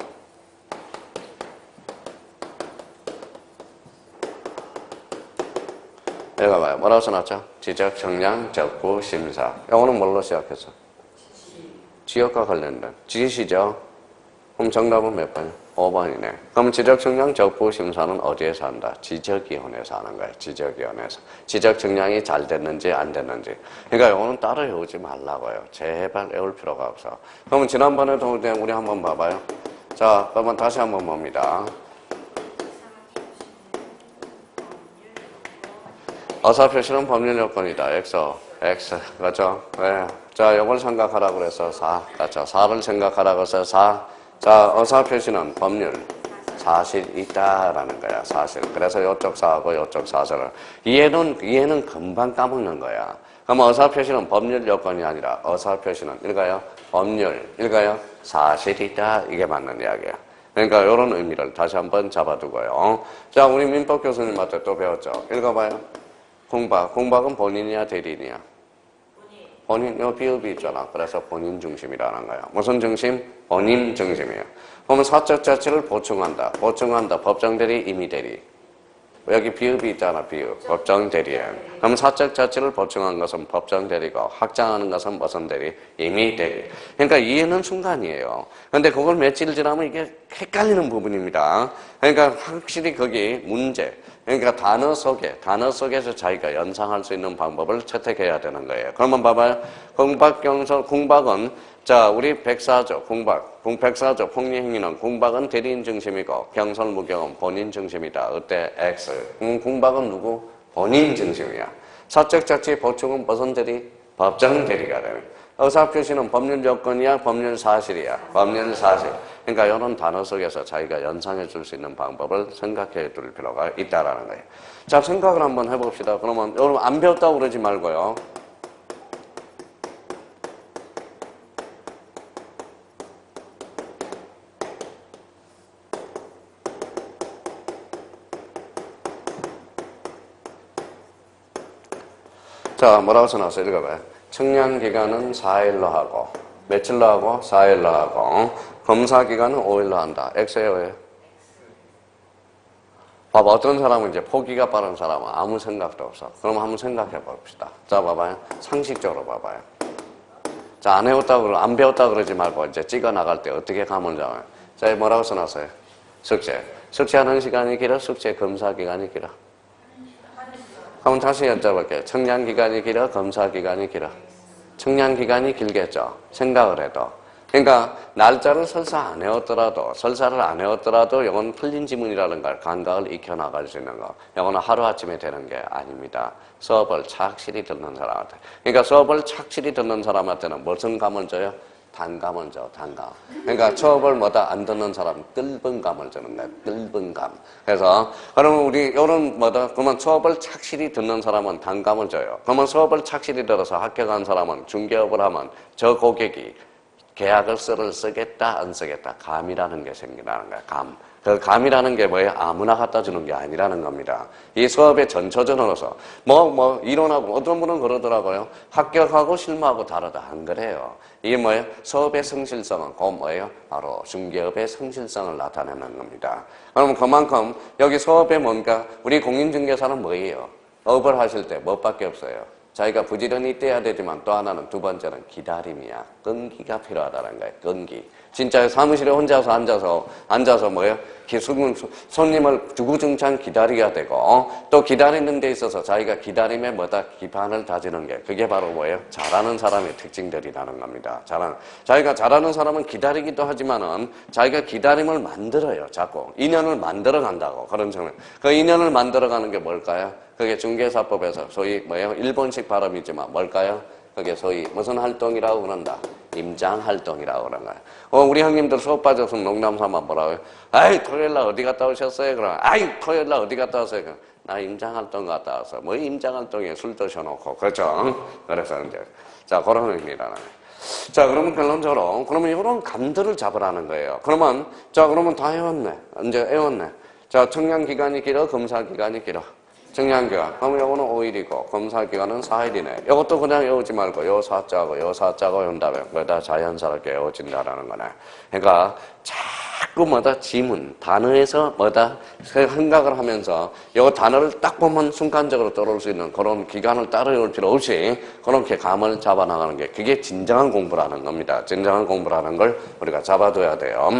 읽어봐요. 뭐라고 써놨죠? 지적, 정량, 적부, 심사. 영어는 뭘로 시작했어? 지역과 관련된. 지시죠? 그럼 정답은 몇 번이요? 5번이네. 그럼 지적, 정량, 적부, 심사는 어디에서 한다? 지적위원회에서 하는 거예요. 지적위원회에서. 지적, 정량이 잘 됐는지 안 됐는지. 그러니까 영어는 따로 외우지 말라고요. 제발 외울 필요가 없어. 그러면 지난번에도 우리 한번 봐봐요. 자, 그러면 다시 한번 봅니다. 어사표시는 법률 요건이다. X. 그렇죠? 네. 자, 이걸 생각하라고 그래서 4. 그렇죠? 4를 생각하라고 해서 4. 자, 어사표시는 법률 사실 있다라는 거야. 사실. 그래서 이쪽 4하고 이쪽 4를. 이해는 금방 까먹는 거야. 그럼 어사표시는 법률 요건이 아니라 어사표시는 읽어요. 법률. 읽어요. 사실이다. 이게 맞는 이야기야. 그러니까 이런 의미를 다시 한번 잡아두고요. 자, 우리 민법 교수님한테 또 배웠죠. 읽어봐요. 공박은 본인이야 대리인이야? 본인. 요 비읍이 있잖아. 그래서 본인 중심이라는 거야. 무슨 중심? 본인 중심이야. 그러면 사적 자체를 보충한다. 법정 대리, 임의 대리. 여기 비읍이 있잖아. 비읍. 법정 대리인. 그럼 사적 자체를 보충한 것은 법정 대리고, 확장하는 것은 무슨 대리? 임의 대리. 그러니까 이해는 순간이에요. 근데 그걸 며칠 지나면 이게 헷갈리는 부분입니다. 그러니까 확실히 거기 문제. 그러니까 단어 속에서 자기가 연상할 수 있는 방법을 채택해야 되는 거예요. 그러면 봐봐요. 공박은, 자, 우리 백사조, 백사조, 폭리행위는 공박은 대리인 중심이고, 경설무경은 본인 중심이다. 어때? X. 공박은 누구? 본인 중심이야. 사적 자치 보충은 무슨 대리? 법정 대리가 되는. 의사표시는 법률 요건이야? 법률 사실이야? 법률 사실. 그러니까 이런 단어 속에서 자기가 연상해 줄 수 있는 방법을 생각해 둘 필요가 있다라는 거예요. 자, 생각을 한번 해봅시다. 그러면 여러분 안 배웠다고 그러지 말고요. 자, 뭐라고 써놨어요? 읽어봐요. 청량기간은 4일로 하고, 며칠로 하고? 4일로 하고, 검사기간은 5일로 한다. X예요? 봐봐, 어떤 사람은 이제 포기가 빠른 사람은 아무 생각도 없어. 그럼 한번 생각해 봅시다. 자, 봐봐요. 상식적으로 봐봐요. 자, 안 배웠다고 그러지 말고 이제 찍어 나갈 때 어떻게 감을 잡아요? 자, 뭐라고 써놨어요? 숙제하는 시간이 길어? 숙제 검사 기간이 길어? 한번 다시 여쭤볼게요. 청량기간이 길어? 검사기간이 길어? 청량기간이 길겠죠. 생각을 해도. 그러니까 날짜를 설사를 안 외웠더라도 이건 틀린 지문이라는 걸 감각을 익혀나갈 수 있는 거. 이거는 하루아침에 되는 게 아닙니다. 수업을 착실히 듣는 사람한테. 그러니까 수업을 착실히 듣는 사람한테는 무슨 감을 줘요? 단감을 줘, 단감. 그러니까 수업을 안 듣는 사람 뜰분 감을 주는 거야, 뜰분 감. 그래서, 그러면 우리, 그러면 수업을 착실히 듣는 사람은 단감을 줘요. 그러면 수업을 착실히 들어서 합격한 사람은 중개업을 하면 저 고객이 계약을 쓰겠다, 안 쓰겠다. 감이라는 게 생기라는 거야, 감. 그 감이라는 게 뭐예요? 아무나 갖다 주는 게 아니라는 겁니다. 이 수업의 전초전으로서, 이론하고, 어떤 분은 그러더라고요. 합격하고 실무하고 다르다. 안 그래요. 이게 뭐예요? 수업의 성실성은 곧 뭐예요? 바로 중개업의 성실성을 나타내는 겁니다. 그러면 그만큼 여기 수업에 뭔가, 우리 공인중개사는 뭐예요? 업을 하실 때 뭐밖에 없어요? 자기가 부지런히 떼야 되지만 또 하나는 두 번째는 기다림이야. 끈기가 필요하다는 거예요. 끈기. 진짜 사무실에 혼자서 앉아서 뭐예요? 손님을 주구장창 기다려야 되고 또 기다리는 데 있어서 자기가 기다림에 기반을 다지는 게 그게 바로 뭐예요? 잘하는 사람의 특징들이라는 겁니다. 자기가 잘하는 사람은 기다리기도 하지만은 자기가 기다림을 만들어요. 자꾸 인연을 만들어 간다고 그런 측면. 그 인연을 만들어 가는 게 뭘까요? 그게 중개사법에서 소위 뭐예요? 일본식 발음이지만 뭘까요? 그게 소위 무슨 활동이라고 그런다? 임장활동이라고 그런 거야. 우리 형님들 수업 빠져서 농담 삼아 뭐라고요? 아이, 토요일날 어디 갔다 오셨어요? 그럼, 아이, 토요일날 어디 갔다 왔어요? 그럼, 나 임장활동 갔다 왔어. 뭐 임장활동에 술 드셔놓고. 그렇죠? 그래서 이제, 자, 그런 의미라는 거예요. 자, 그러면 결론적으로, 그러면 이런 감들을 잡으라는 거예요. 그러면 다 외웠네. 이제 외웠네. 자, 청량기간이 길어, 검사기간이 길어. 청량기간. 그럼 요거는 5일이고, 검사기간은 4일이네. 요것도 그냥 외우지 말고, 요 사자고 외운 다음에, 그다 자연스럽게 외워진다라는 거네. 그러니까, 자꾸 지문, 단어에서 생각을 하면서, 요 단어를 딱 보면 순간적으로 떠오를 수 있는 그런 기간을 따로 외울 필요 없이, 그렇게 감을 잡아나가는 게, 그게 진정한 공부라는 겁니다. 진정한 공부라는 걸 우리가 잡아둬야 돼요.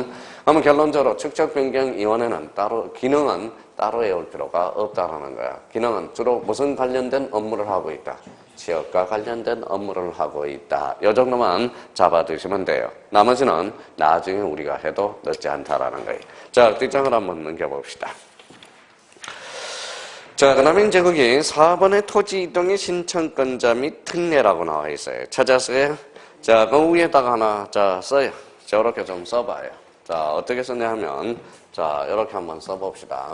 그러면 결론적으로 축적변경위원회는 기능은 따로 외울 필요가 없다라는 거야. 기능은 주로 무슨 관련된 업무를 하고 있다? 지역과 관련된 업무를 하고 있다. 이 정도만 잡아두시면 돼요. 나머지는 나중에 우리가 해도 늦지 않다라는 거예요. 자, 뒷장을 한번 넘겨봅시다. 자, 그 다음에 이제 거기 4번의 토지 이동의 신청권자 및 특례라고 나와 있어요. 찾았어요? 자, 그 위에다가 하나, 써요. 저렇게 좀 써봐요. 자, 어떻게 쓰냐 하면, 자, 이렇게 한번 써봅시다.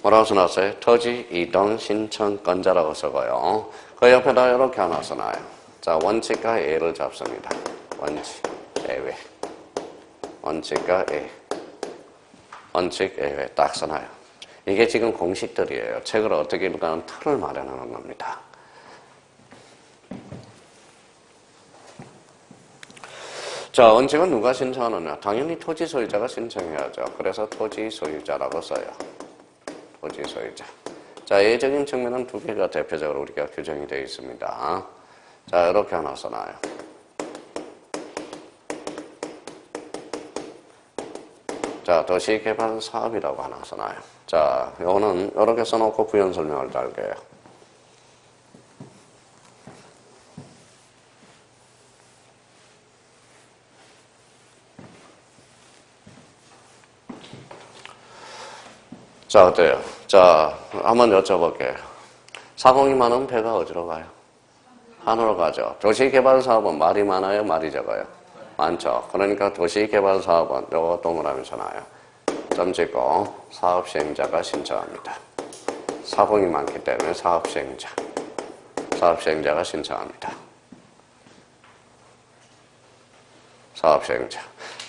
뭐라고 써놨어요? 토지 이동 신청권자라고 쓰고요. 그 옆에다 이렇게 하나 써놔요. 자, 원칙과 예를 잡습니다. 원칙, 예외. 원칙과 예. 원칙, 예외 딱 써놔요. 이게 지금 공식들이에요. 책을 어떻게 읽을까는 틀을 마련하는 겁니다. 자, 원칙은 누가 신청하느냐? 당연히 토지 소유자가 신청해야죠. 그래서 토지 소유자라고 써요. 토지 소유자. 자, 예적인 측면은 두 개가 대표적으로 우리가 규정이 되어 있습니다. 자, 이렇게 하나 써놔요. 자, 도시개발 사업이라고 하나 써놔요. 자, 이거는 이렇게 써놓고 부연 설명을 달게요. 자, 어때요? 자, 한번 여쭤볼게요. 사공이 많으면 배가 어디로 가요? 산으로 가죠. 도시개발사업은 말이 많아요? 말이 적어요? 많죠. 그러니까 도시개발사업은 요거 동그라미 쳐놔요. 점 찍고 사업시행자가 신청합니다. 사공이 많기 때문에 사업시행자가 신청합니다. 사업시행자.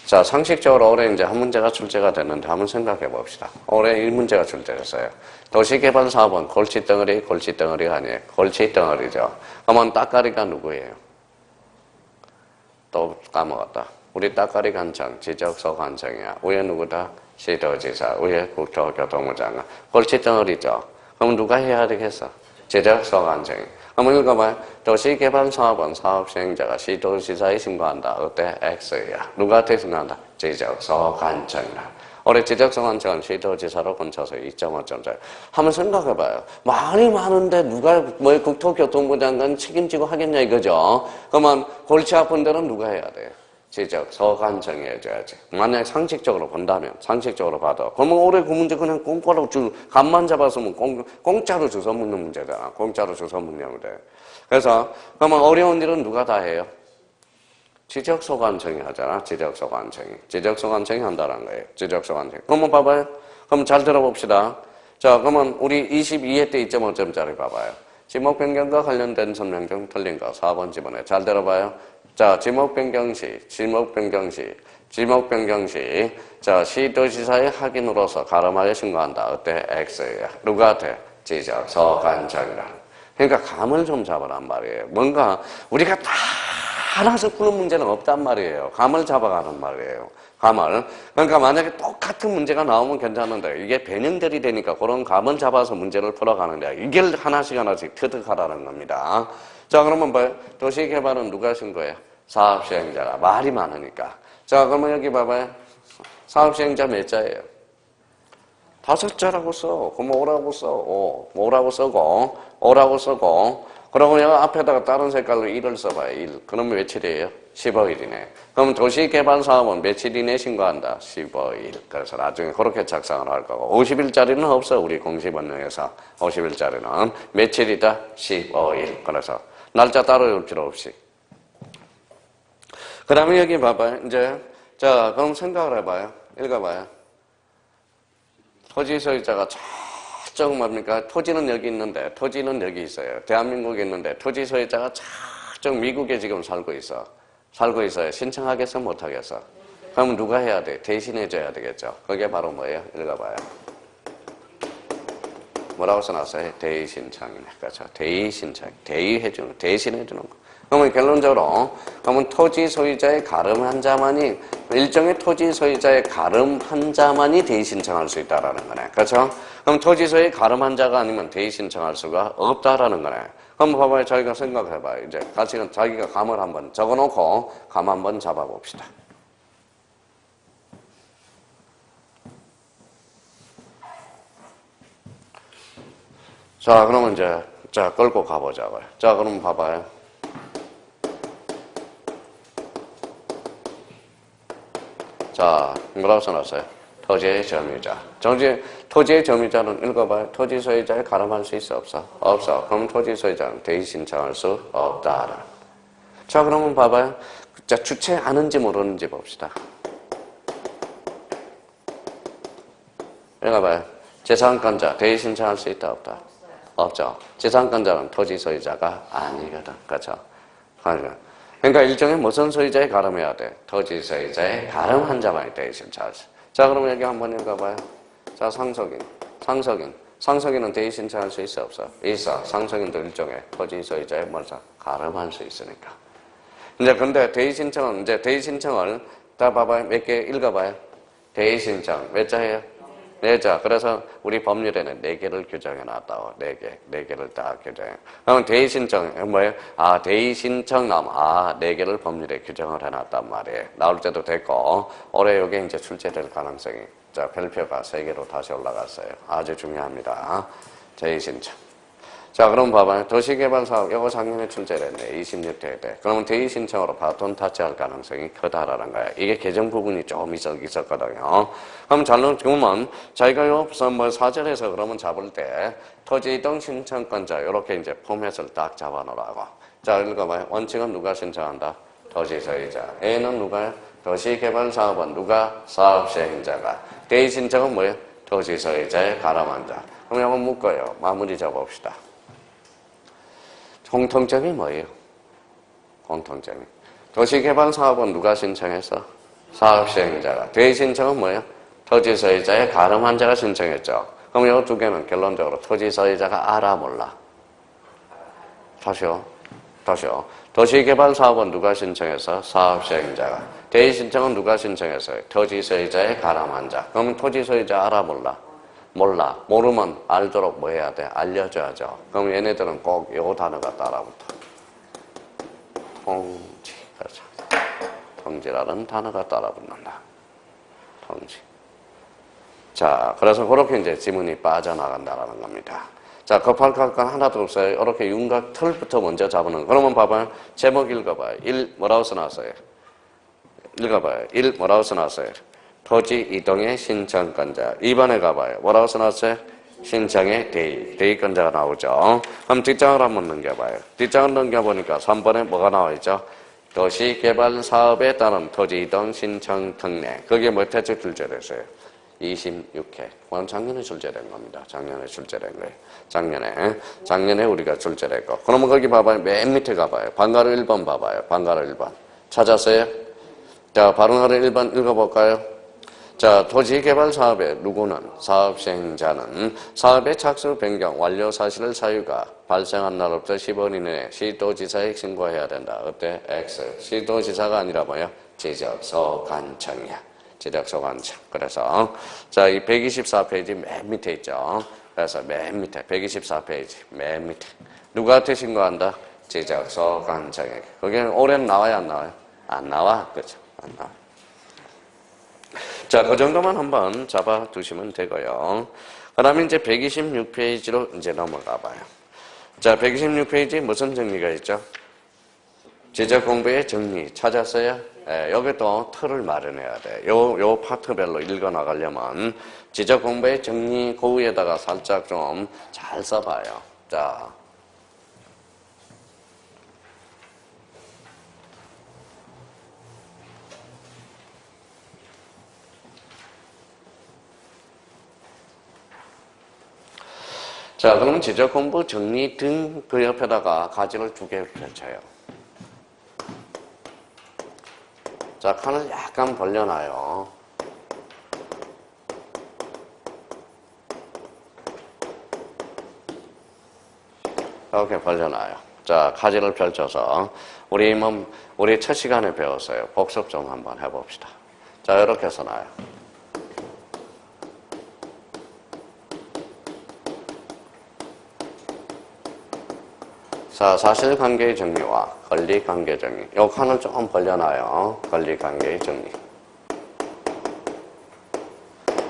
자, 상식적으로 올해 이제 한 문제가 출제가 됐는데 한번 생각해 봅시다. 올해 1문제가 출제됐어요. 도시개발 사업은 골칫덩어리가 아니에요. 골칫덩어리죠. 그러면 따까리가 누구예요? 또 까먹었다. 우리 따까리 관청, 지적소 관청이야. 위에 누구다? 시도지사, 위에 국토교통부 장관. 골치덩어리죠. 그럼 누가 해야 되겠어? 지적소 관청이. 한번 읽어봐요. 도시개발사업은 사업시행자가 시도지사에 신고한다. 어때? X야. 누구한테 신고한다? 지적소 관청이라. 올해 지적소 관청은 시도지사로 근처서 2.5점짜리. 한번 생각해봐요. 말이 많은데 누가 뭐 국토교통부 장관 책임지고 하겠냐 이거죠. 그러면 골치 아픈 데는 누가 해야 돼? 지적소 관청이 해줘야지. 만약 상식적으로 본다면, 상식적으로 봐도. 그러면 올해 그 문제 그냥 공짜로 간만 잡았으면 공짜로 주워 먹는 문제잖아. 공짜로 주워 먹는 문제. 그래서, 그러면 어려운 일은 누가 다 해요? 지적소 관청이 하잖아. 지적소 관청이. 지적소 관청이 한다는 거예요. 지적소 관청이. 그러면 봐봐요. 그럼 잘 들어봅시다. 자, 그러면 우리 22회 때 2.5점짜리 봐봐요. 지목 변경과 관련된 설명 중 틀린 거 4번 지문에 잘 들어봐요. 자, 지목 변경 시, 자, 시도지사의 확인으로서 가름하여 신고한다. 어때? X야. 누구한테? 지적소 관청이라. 그러니까 감을 좀 잡으란 말이에요. 뭔가 우리가 다 알아서 푸는 문제는 없단 말이에요. 감을 잡아가는 말이에요. 감을. 그러니까 만약에 똑같은 문제가 나오면 괜찮은데 이게 변형들이 되니까 그런 감을 잡아서 문제를 풀어가는데 이게 하나씩 터득하라는 겁니다. 자, 그러면 뭐예요? 도시개발은 누가 하신 거예요? 사업시행자가. 말이 많으니까. 자, 그러면 여기 봐봐요. 사업시행자 몇 자예요? 5자라고 써. 그럼 오라고 써. 오라고 쓰고, 오라고 쓰고, 그러고 여기 앞에다가 다른 색깔로 1을 써봐요. 1. 그러면 며칠이에요? 15일이네. 그럼 도시개발사업은 며칠 이내 신고한다? 15일. 그래서 나중에 그렇게 작성을 할 거고. 50일짜리는 없어. 우리 공시번호에서. 50일짜리는. 며칠이다? 15일. 그래서 날짜 따로 올 필요 없이. 그 다음에 여기 봐봐요. 이제, 자, 그럼 생각을 해봐요. 읽어봐요. 토지 소유자가 저쪽 뭡니까? 토지는 여기 있는데, 토지는 여기 있어요. 대한민국에 있는데, 토지 소유자가 저쪽 미국에 지금 살고 있어. 살고 있어요. 신청하겠어? 못하겠어? 그러면 누가 해야 돼? 대신해줘야 되겠죠. 그게 바로 뭐예요? 읽어봐요. 뭐라고 써놨어요? 대의신청이네. 그렇죠. 대의신청. 대의해주는, 대신해주는 거. 그러면 결론적으로, 그러면 토지 소유자의 가름 한 자만이, 일종의 토지 소유자의 가름 한 자만이 대의 신청할 수 있다라는 거네. 그렇죠? 그럼 토지 소유의 가름 한 자가 아니면 대의 신청할 수가 없다라는 거네. 그럼 봐봐요. 저희가 생각해봐요. 이제 같이 자기가 감을 한번 적어놓고 감 한번 잡아봅시다. 자, 그러면 이제, 자, 끌고 가보자고요. 자, 그럼 봐봐요. 자, 뭐라고 써놨어요? 토지의 점유자. 토지의 점유자는 읽어봐요. 토지 소유자에 가름할 수 있어? 없어? 없어. 그럼 토지 소유자는 대의 신청할 수 없다. 자, 그러면 봐봐요. 자, 주체 아는지 모르는지 봅시다. 읽어봐요. 재산권자, 대의 신청할 수 있다? 없다? 없죠. 재산권자는 토지 소유자가 아니거든. 그렇죠? 그러니까 일종의 무슨 소유자에 가름해야 돼? 토지 소유자에 가름 한 자만이 대의 신청할 수. 자, 그러면 여기 한번 읽어봐요. 자, 상속인은 대의 신청할 수 있어? 없어? 있어. 상속인도 일종의 토지 소유자에 뭐죠? 가름할 수 있으니까. 이제 근데 대의 신청은, 이제 대의 신청을 다 봐봐요. 몇 개 읽어봐요. 대의 신청. 몇 자예요? 4자. 그래서 우리 법률에는 4개를 규정해 놨다고. 4개를 딱 규정해. 그러면 대의 신청, 뭐예요? 아, 대의 신청 나오면, 4개를 법률에 규정을 해 놨단 말이에요. 나올 때도 됐고, 올해 요게 이제 출제될 가능성이, 자, 별표가 3개로 다시 올라갔어요. 아주 중요합니다. 대의 신청. 자, 그럼 봐봐요. 도시개발사업, 이거 작년에 출제를 했네. 26회 때. 그러면 대의 신청으로 바톤 타치할 가능성이 크다라는 거야. 이게 개정 부분이 좀 있었거든요. 그럼 그러면 자기가 요 사절에서 그러면 잡을 때 토지 이동 신청권자, 이렇게 이제 포맷을 딱 잡아 놓으라고. 자, 읽어봐요. 원칙은 누가 신청한다? 토지 소유자. A는 누가요? 도시개발사업은 누가? 사업시행자가. 대의 신청은 뭐예요? 토지 소유자의 가름한 자. 그럼 한번 묶어요. 마무리 잡아봅시다. 공통점이 뭐예요? 공통점이. 도시개발사업은 누가 신청했어? 사업시행자가. 대의 신청은 뭐예요? 토지소유자의 가름한 자가 신청했죠. 그럼 이 두 개는 결론적으로 토지소유자가 알아 몰라? 다시요. 도시개발사업은 누가 신청했어? 사업시행자가. 대의 신청은 누가 신청했어요? 토지 소유자의 가람한 자. 그러면 토지 소유자 알아 몰라? 몰라. 모르면 알도록 뭐 해야 돼? 알려줘야죠. 그럼 얘네들은 꼭 요 단어가 따라붙어. 통지. 그렇죠. 통지라는 단어가 따라붙는다. 통지. 자, 그래서 그렇게 이제 지문이 빠져나간다라는 겁니다. 자, 급할 것 하나도 없어요. 이렇게 윤곽 틀부터 먼저 잡는. 그러면 봐봐요. 제목 읽어봐요. 1 뭐라고 써놨어요? 읽어봐요. 1 뭐라고 써놨어요? 토지 이동의 신청권자. 2번에 가봐요. 뭐라고 써놨어요? 신청의 대의권자가 나오죠. 그럼 뒷장을 한번 넘겨봐요. 뒷장을 넘겨보니까 3번에 뭐가 나와있죠? 도시개발 사업에 따른 토지 이동 신청 특례. 그게 몇 회째 출제됐어요? 26회. 그건 작년에 출제된 겁니다. 작년에 출제된 거예요. 작년에 우리가 출제됐고. 그러면 거기 봐봐요. 맨 밑에 가봐요. 방가루 1번 봐봐요. 방가루 1번. 찾았어요? 자, 방가루 1번 읽어볼까요? 자, 토지개발 사업에 누구는 사업 시행자는 사업의 착수 변경 완료 사실을 사유가 발생한 날부터 10원 이내에 시도지사에 신고해야 된다. 어때? X. 시도지사가 아니라 뭐예요? 지적소관청이야. 지적소관청. 그래서 자, 이 124페이지 맨 밑에 있죠. 그래서 맨 밑에 124페이지 맨 밑에 누구한테 신고한다? 지적소관청에게. 거기는 올해는 나와요, 안 나와요? 안 나와. 그렇죠? 안 나와. 자, 그 정도만 한번 잡아 두시면 되고요. 그 다음에 이제 126페이지로 이제 넘어가 봐요. 자, 126페이지 무슨 정리가 있죠? 지적 공부의 정리 찾았어요? 예, 여기 또 틀을 마련해야 돼. 요 파트별로 읽어 나가려면 지적 공부의 정리 그 위에다가 살짝 좀 잘 써봐요. 자. 자, 그러면 지적 공부 정리 등 그 옆에다가 가지를 2개 펼쳐요. 자, 칸을 약간 벌려놔요. 이렇게 벌려놔요. 자, 가지를 펼쳐서 우리 첫 시간에 배웠어요. 복습 좀 한번 해봅시다. 자, 이렇게 써놔요. 자, 사실관계의 정리와 권리관계 정리. 요 칸을 좀 벌려놔요. 권리관계의 정리.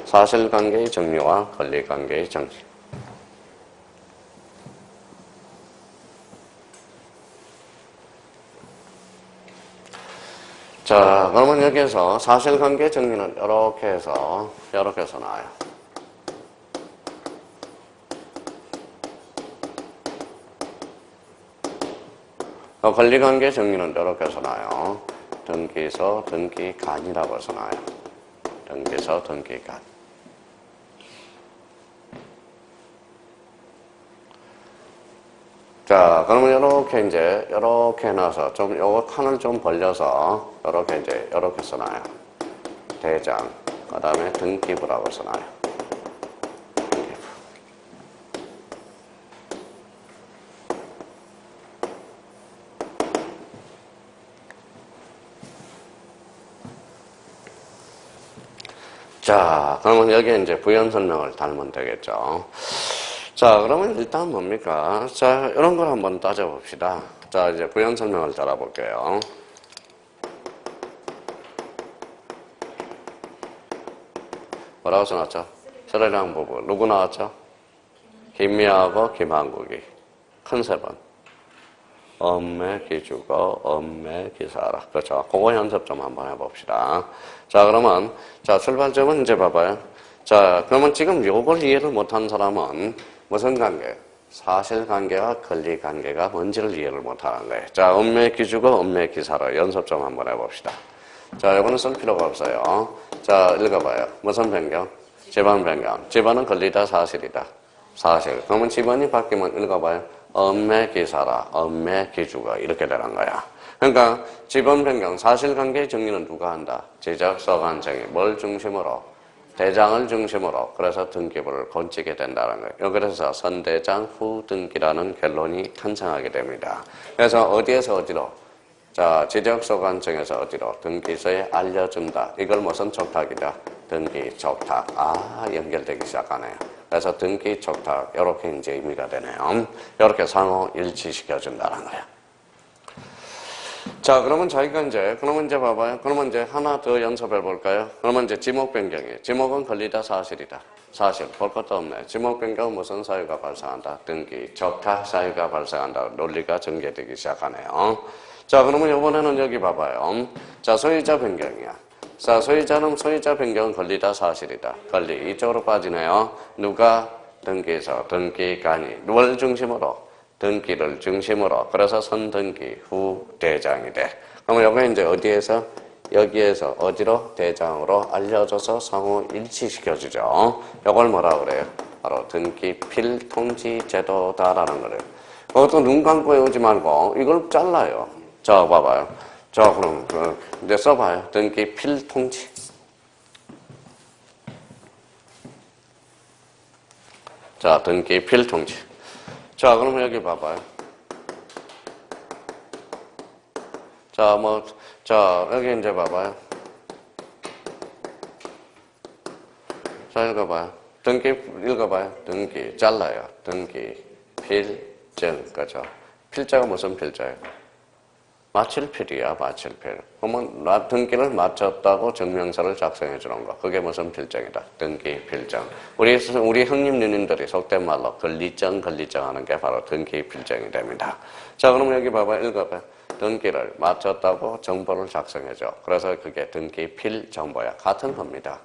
사실관계의 정리와 권리관계의 정리. 자, 그러면 여기에서 사실관계 정리는 이렇게 해서 나와요. 권리관계 정리는 이렇게 써놔요. 등기소, 등기간이라고 써놔요. 등기소, 등기간. 자, 그러면 이렇게 해놔서 좀 요거 칸을 좀 벌려서 이렇게 써놔요. 대장, 그 다음에 등기부라고 써놔요. 자, 그러면 여기에 이제 부연 설명을 달면 되겠죠. 자, 그러면 일단 뭡니까? 자, 이런 걸 한번 따져봅시다. 자, 이제 부연 설명을 따라볼게요. 뭐라고 써놨죠? 설혜랑 부부. 누구 나왔죠? 김미하고 김한국이. 컨셉은 엄매 기주고 엄매 기사라. 그렇죠. 그거 연습 좀 한번 해봅시다. 자, 그러면 자, 출발점은 이제 봐봐요. 자, 그러면 지금 요걸 이해를 못한 사람은 무슨 관계? 사실관계와 권리관계가 뭔지를 이해를 못하는 거예요. 자, 엄매 기주고 엄매 기사라. 연습 좀 한번 해봅시다. 자, 요거는 쓸 필요가 없어요. 자, 읽어봐요. 무슨 변경? 집안 변경. 집안은 권리다, 사실이다. 사실. 그러면 집안이 바뀌면 읽어봐요. 엄매 기사라, 엄매 기주가 이렇게 되는 거야. 그러니까 집안 변경, 사실관계 정리는 누가 한다? 지적소관청이 뭘 중심으로? 대장을 중심으로. 그래서 등기부를 건지게 된다는 거예요. 그래서 선대장 후등기라는 결론이 탄생하게 됩니다. 그래서 어디에서 어디로? 자, 지적소관청에서 어디로? 등기소에 알려준다. 이걸 무슨 촉탁이다? 등기촉탁. 아, 연결되기 시작하네요. 그래서 등기촉탁, 이렇게 이제 의미가 되네요. 이렇게 상호 일치시켜준다는 거야. 자, 그러면 그러면 이제 봐봐요. 그러면 이제 하나 더 연습해 볼까요? 그러면 이제 지목 변경이에요. 지목은 권리다, 사실이다. 사실, 볼 것도 없네. 지목 변경은 무슨 사유가 발생한다? 등기, 적탁 사유가 발생한다. 논리가 전개되기 시작하네요. 자, 그러면 이번에는 여기 봐봐요. 자, 소유자 변경이야. 자, 소유자 변경은 권리다, 사실이다. 권리. 이쪽으로 빠지네요. 누가? 등기소, 등기관이. 누굴 중심으로? 등기를 중심으로. 그래서 선등기 후 대장이 돼. 그러면 여기 이제 어디에서? 여기에서 어디로? 대장으로 알려줘서 상호 일치시켜주죠. 이걸 뭐라 그래요? 바로 등기 필통지 제도다라는 거래요. 그것도 눈 감고 외우지 말고 이걸 잘라요. 자, 봐봐요. 자, 그럼 이제 써봐요. 등기 필통지. 자, 등기 필통지. 자, 그러면 여기 봐봐요. 자, 여기 이제 봐봐요. 자, 읽어봐요. 읽어봐요. 등기, 잘라요. 등기, 필정, 그죠? 필자가 무슨 필자예요? 마칠필이야, 마칠필. 그러면 등기를 마쳤다고 증명서를 작성해 주는 거. 그게 무슨 필정이다? 등기 필정. 우리 형님 누님들이 속된 말로 권리정 하는 게 바로 등기 필정이 됩니다. 자, 그러면 여기 봐봐, 읽어봐. 등기를 마쳤다고 정보를 작성해 줘. 그래서 그게 등기 필정보야. 같은 겁니다.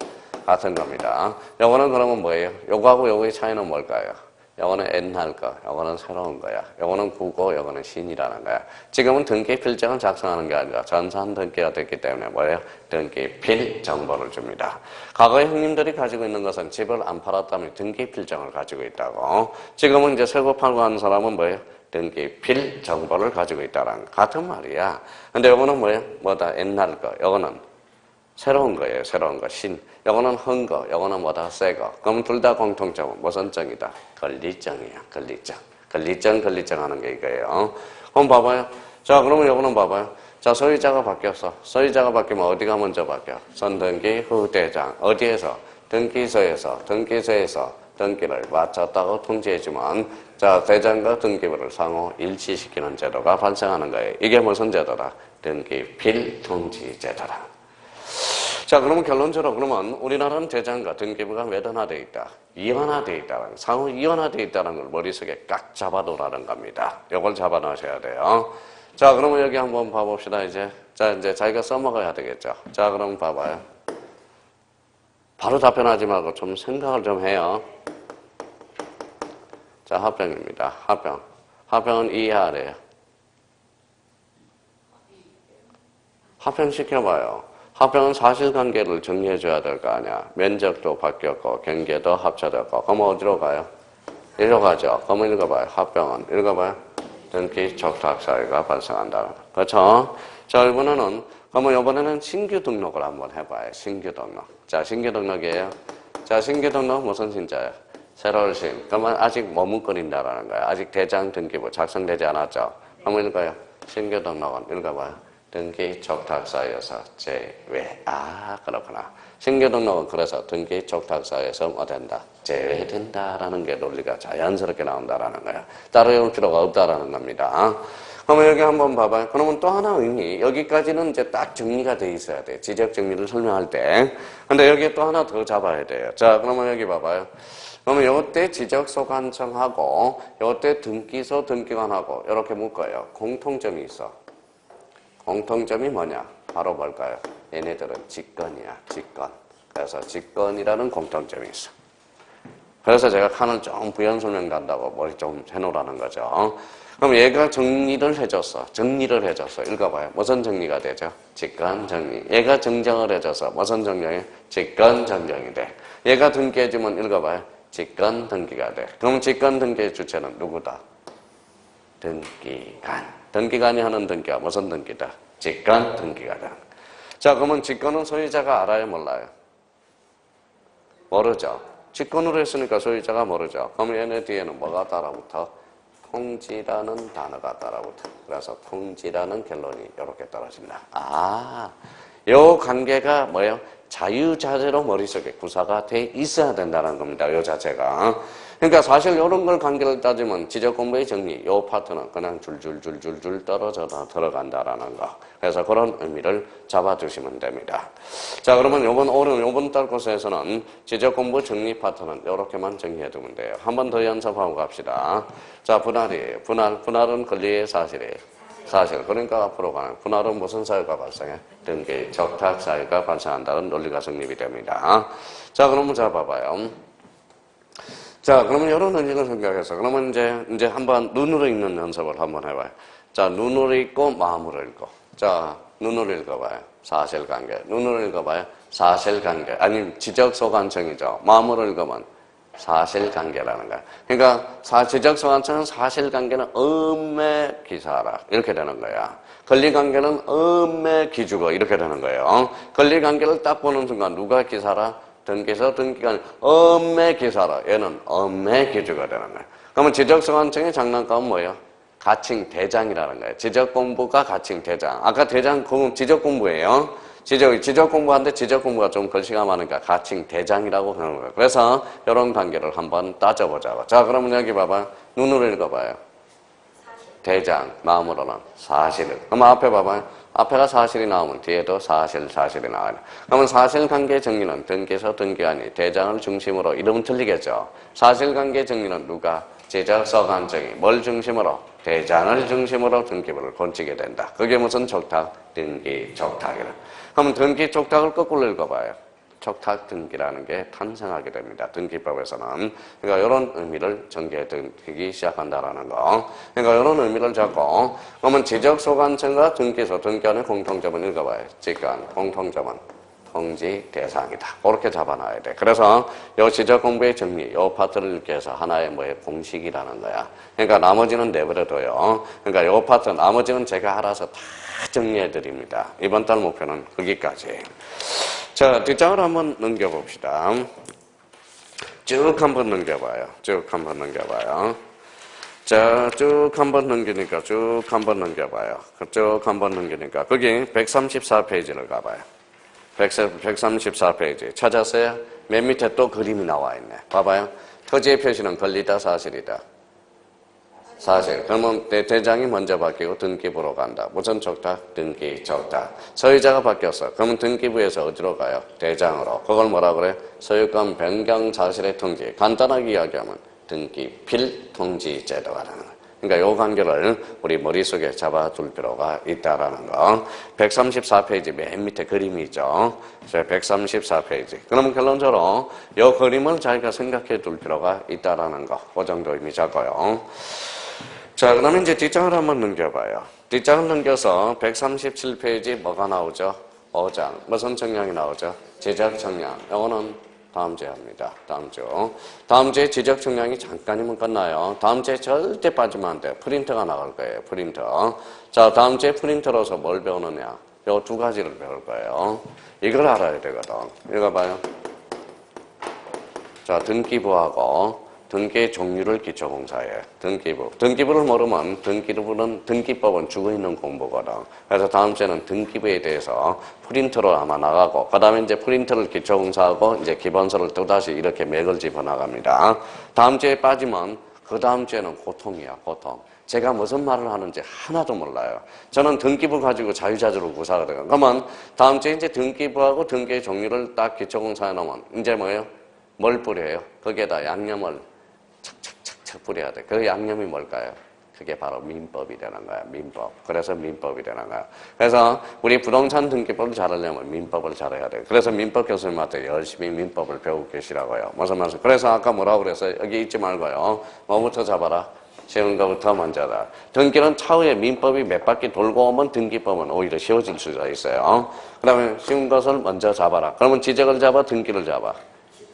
요거는 그러면 뭐예요? 요거하고 요거의 차이는 뭘까요? 요거는 옛날 거, 요거는 새로운 거야. 요거는 구고, 요거는 신이라는 거야. 지금은 등기 필정을 작성하는 게 아니라 전산 등기가 됐기 때문에 뭐예요? 등기 필 정보를 줍니다. 과거에 형님들이 가지고 있는 것은 집을 안 팔았다면 등기 필정을 가지고 있다고. 지금은 이제 새거 팔고 하는 사람은 뭐예요? 등기 필 정보를 가지고 있다는 같은 말이야. 근데 요거는 뭐예요? 뭐다? 옛날 거. 요거는 새로운 거예요. 새로운 거. 신. 요거는 헌 거. 요거는 뭐다? 새 거. 그럼 둘 다 공통점은 무슨 정이다? 권리정이야. 권리정 하는 게 이거예요. 그럼 봐봐요. 자, 그러면 요거는 봐봐요. 자, 소유자가 바뀌었어. 소유자가 바뀌면 어디가 먼저 바뀌어? 선등기 후 대장. 어디에서? 등기소에서 등기를 마쳤다고 통지해주면 자, 대장과 등기부를 상호 일치시키는 제도가 발생하는 거예요. 이게 무슨 제도다? 등기 필통지 제도다. 자, 그러면 결론적으로 그러면 우리나라는 대장과 등기부가 외단화되어 있다. 이원화되어 있다는, 상호 이원화되어 있다는 걸 머릿속에 꽉 잡아놓으라는 겁니다. 이걸 잡아놓으셔야 돼요. 자, 그러면 여기 한번 봐봅시다, 이제. 자, 이제 자기가 써먹어야 되겠죠. 자, 그럼 봐봐요. 바로 답변하지 말고 좀 생각을 좀 해요. 자, 합병입니다. 합병은 이해하래요. 합병시켜봐요. 합병은 사실관계를 정리해줘야 될 거 아니야. 면적도 바뀌었고 경계도 합쳐졌고. 그러면 어디로 가요? 이리로 가죠. 그러면 읽어봐요. 합병은 읽어봐요. 등기 촉탁 사유가 발생한다. 그렇죠? 자, 이번에는 신규 등록을 한번 해봐요. 신규 등록. 자, 신규 등록이에요. 자, 신규 등록 무슨 신자예요? 새로운 신. 그러면 아직 머뭇거린다라는 거예요. 아직 대장 등기부 작성되지 않았죠. 한번 읽어요. 신규 등록은 읽어봐요. 등기 촉탁사유에서 제외. 아, 그렇구나. 신규 등록은 그래서 등기 촉탁사유에서 뭐 된다? 제외된다라는 게 논리가 자연스럽게 나온다라는 거야. 따로 외울 필요가 없다라는 겁니다. 그러면 여기 한번 봐봐요. 그러면 또 하나 의미. 여기까지는 이제 딱 정리가 돼 있어야 돼. 지적 정리를 설명할 때. 근데 여기에 또 하나 더 잡아야 돼요. 자, 그러면 여기 봐봐요. 그러면 요때 지적소관청하고 요때 등기소 등기관하고 이렇게 묶어요. 공통점이 있어. 공통점이 뭐냐? 바로 뭘까요? 얘네들은 직권이야. 직권. 그래서 직권이라는 공통점이 있어. 그래서 제가 칸을 좀 부연 설명한다고 머리 좀 해놓으라는 거죠. 그럼 얘가 정리를 해줬어. 읽어봐요. 무슨 정리가 되죠? 직권 정리. 얘가 정정을 해줘서 무슨 정정이? 직권 정정이 돼. 얘가 등기해주면 읽어봐요. 직권 등기가 돼. 그럼 직권 등기의 주체는 누구다? 등기관. 등기관이 하는 등기가 무슨 등기다? 직권 등기가다. 자, 그러면 직권은 소유자가 알아요, 몰라요? 모르죠. 직권으로 했으니까 소유자가 모르죠. 그럼 얘네 뒤에는 뭐가 따라붙어? 통지라는 단어가 따라붙어. 그래서 통지라는 결론이 이렇게 떨어진다. 아, 요 관계가 뭐예요? 자유자재로 머릿속에 구사가 돼 있어야 된다는 겁니다. 요 자체가. 그러니까 사실 이런 걸 관계를 따지면 지적 공부의 정리, 요 파트는 그냥 줄줄줄줄줄 떨어져 들어간다라는 거. 그래서 그런 의미를 잡아주시면 됩니다. 자, 그러면 요번 달 코스에서는 지적 공부 정리 파트는 이렇게만 정리해두면 돼요. 한 번 더 연습하고 갑시다. 자, 분할이에요. 분할은 권리의 사실이에요. 사실. 그러니까 앞으로 가는 분할은 무슨 사유가 발생해? 등기, 적탁 사유가 발생한다는 논리가 성립이 됩니다. 자, 그러면 자, 봐봐요. 자, 그러면 이런 의미를 생각해서, 그러면 이제 한번 눈으로 읽는 연습을 한번 해봐요. 자, 눈으로 읽고 마음으로 읽고. 자, 눈으로 읽어봐요. 사실관계. 눈으로 읽어봐요. 사실관계. 아니면 지적소관청이죠. 마음으로 읽으면 사실관계라는 거야. 그러니까 지적소관청은 사실관계는 음매 기사라. 이렇게 되는 거야. 권리관계는 음매 기주거. 이렇게 되는 거예요. 권리관계를 딱 보는 순간 누가 기사라? 등기서 등기가 음매 기사라. 얘는 음매 기주가 되는 거야. 그러면 지적소관청의 장난감은 뭐예요? 가칭 대장이라는 거예요. 지적 공부가 가칭 대장. 아까 대장 지적 공부예요. 지적 공부하는데 지적 공부가 좀 글씨가 많으니까 가칭 대장이라고 하는 거예요. 그래서 이런 관계를 한번 따져보자고. 자, 그러면 여기 봐봐. 눈으로 읽어봐요. 대장, 마음으로는 사실을. 그럼 앞에 봐봐요. 앞에가 사실이 나오면 뒤에도 사실이 나와요. 그러면 사실관계 정리는 등기서 등기하니 대장을 중심으로 이러면 틀리겠죠. 사실관계 정리는 누가? 지적소관청이 뭘 중심으로? 대장을 중심으로 등기부를 건치게 된다. 그게 무슨 족탁? 등기 족탁이라. 그러면 등기 족탁을 거꾸로 읽어봐요. 족탁 등기라는 게 탄생하게 됩니다. 등기법에서는. 그러니까 이런 의미를 전개되기 시작한다라는 거. 그러니까 이런 의미를 잡고, 그러면 지적소관청과 등기소, 등기하는 공통점은 읽어봐요. 직관, 공통점은 통지 대상이다. 그렇게 잡아놔야 돼. 그래서 이 지적 공부의 정리, 이 파트를 읽기 위해서 하나의 뭐의 공식이라는 거야. 그러니까 나머지는 내버려둬요. 그러니까 이 파트, 나머지는 제가 알아서 다 정리해 드립니다. 이번 달 목표는 거기까지. 자, 뒷장을 한번 넘겨봅시다. 쭉 한번 넘겨봐요. 쭉 한번 넘겨봐요. 자, 쭉 한번 넘기니까 쭉 한번 넘겨봐요. 쭉 한번 넘기니까 거기 134페이지를 가봐요. 134페이지 찾았어요? 맨 밑에 또 그림이 나와 있네. 봐봐요. 토지의 표시는 권리다 사실이다. 사실. 그러면 대장이 먼저 바뀌고 등기부로 간다. 무슨 족탁? 등기 족탁. 소유자가 바뀌었어. 그러면 등기부에서 어디로 가요? 대장으로. 그걸 뭐라 그래? 소유권 변경 사실의 통지. 간단하게 이야기하면 등기 필통지 제도가 되는 거야. 그러니까 이 관계를 우리 머릿속에 잡아둘 필요가 있다라는 거. 134페이지 맨 밑에 그림이 있죠. 134페이지. 그러면 결론적으로 이 그림을 자기가 생각해 둘 필요가 있다라는 거. 그 정도 의미 잡고요. 자, 그러면 이제 뒷장을 한번 넘겨봐요. 뒷장을 넘겨서 137페이지 뭐가 나오죠? 5장. 무슨 청량이 나오죠? 지적 청량. 이거는 다음 주에 합니다. 다음 주. 다음 주에 지적 청량이 잠깐이면 끝나요. 다음 주에 절대 빠지면 안 돼요. 프린터가 나갈 거예요. 프린터. 자, 다음 주에 프린터로서 뭘 배우느냐? 요 두 가지를 배울 거예요. 이걸 알아야 되거든. 읽어봐요. 자, 등기부하고 등기의 종류를 기초공사에 등기부. 등기부를 모르면 등기법은 죽어있는 공부거든. 그래서 다음 주에는 등기부에 대해서 프린터로 아마 나가고, 그 다음에 이제 프린터를 기초공사하고 이제 기본서를 또다시 이렇게 맥을 집어 나갑니다. 다음 주에 빠지면 그 다음 주에는 고통이야, 고통. 제가 무슨 말을 하는지 하나도 몰라요. 저는 등기부 가지고 자유자재로 구사하거든요. 그러면 다음 주에 이제 등기부하고 등기의 종류를 딱 기초공사해 놓으면 이제 뭐예요? 뭘 뿌려요? 거기에다 양념을 착착착착 뿌려야 돼. 그 양념이 뭘까요? 그게 바로 민법이 되는 거야. 민법. 그래서 민법이 되는 거야. 그래서 우리 부동산 등기법을 잘하려면 민법을 잘해야 돼. 그래서 민법 교수님한테 열심히 민법을 배우고 계시라고요. 무슨 말씀? 그래서 아까 뭐라고 그랬어요? 여기 있지 말고요. 뭐부터 잡아라? 쉬운 거부터 먼저다. 등기는 차후에 민법이 몇 바퀴 돌고 오면 등기법은 오히려 쉬워질 수가 있어요. 그 다음에 쉬운 것을 먼저 잡아라. 그러면 지적을 잡아, 등기를 잡아.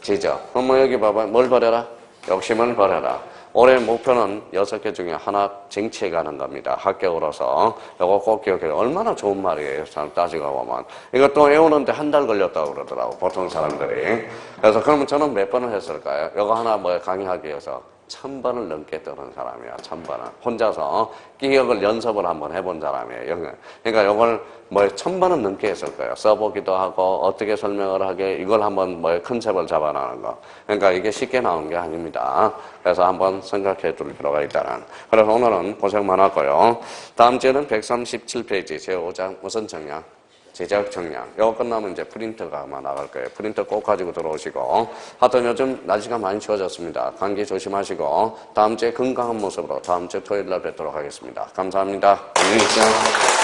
지적. 그럼 뭐 여기 봐봐. 뭘 버려라? 욕심을 버려라. 올해 목표는 6개 중에 하나 쟁취해 가는 겁니다. 합격으로서. 이거 꼭 기억해요. 얼마나 좋은 말이에요. 참 따지고 보면. 이것도 외우는데 한 달 걸렸다고 그러더라고. 보통 사람들이. 그래서 그러면 저는 몇 번을 했을까요? 이거 하나 뭐 강의하기 위해서 1000번을 넘게 들은 사람이야. 1000번을. 혼자서 기억을 연습을 한번 해본 사람이에요. 그러니까 이걸 뭐 1000번은 넘게 했을 거예요. 써보기도 하고 어떻게 설명을 하게 이걸 한번 뭐 컨셉을 잡아나는 거. 그러니까 이게 쉽게 나온 게 아닙니다. 그래서 한번 생각해 둘 필요가 있다는. 그래서 오늘은 고생 많았고요. 다음 주에는 137페이지 제5장 무슨 청량? 제작 청량. 이거 끝나면 이제 프린터가 아마 나갈 거예요. 프린터 꼭 가지고 들어오시고. 하여튼 요즘 날씨가 많이 추워졌습니다. 감기 조심하시고 다음 주에 건강한 모습으로 다음 주 토요일 날 뵙도록 하겠습니다. 감사합니다. 안녕히 계세요.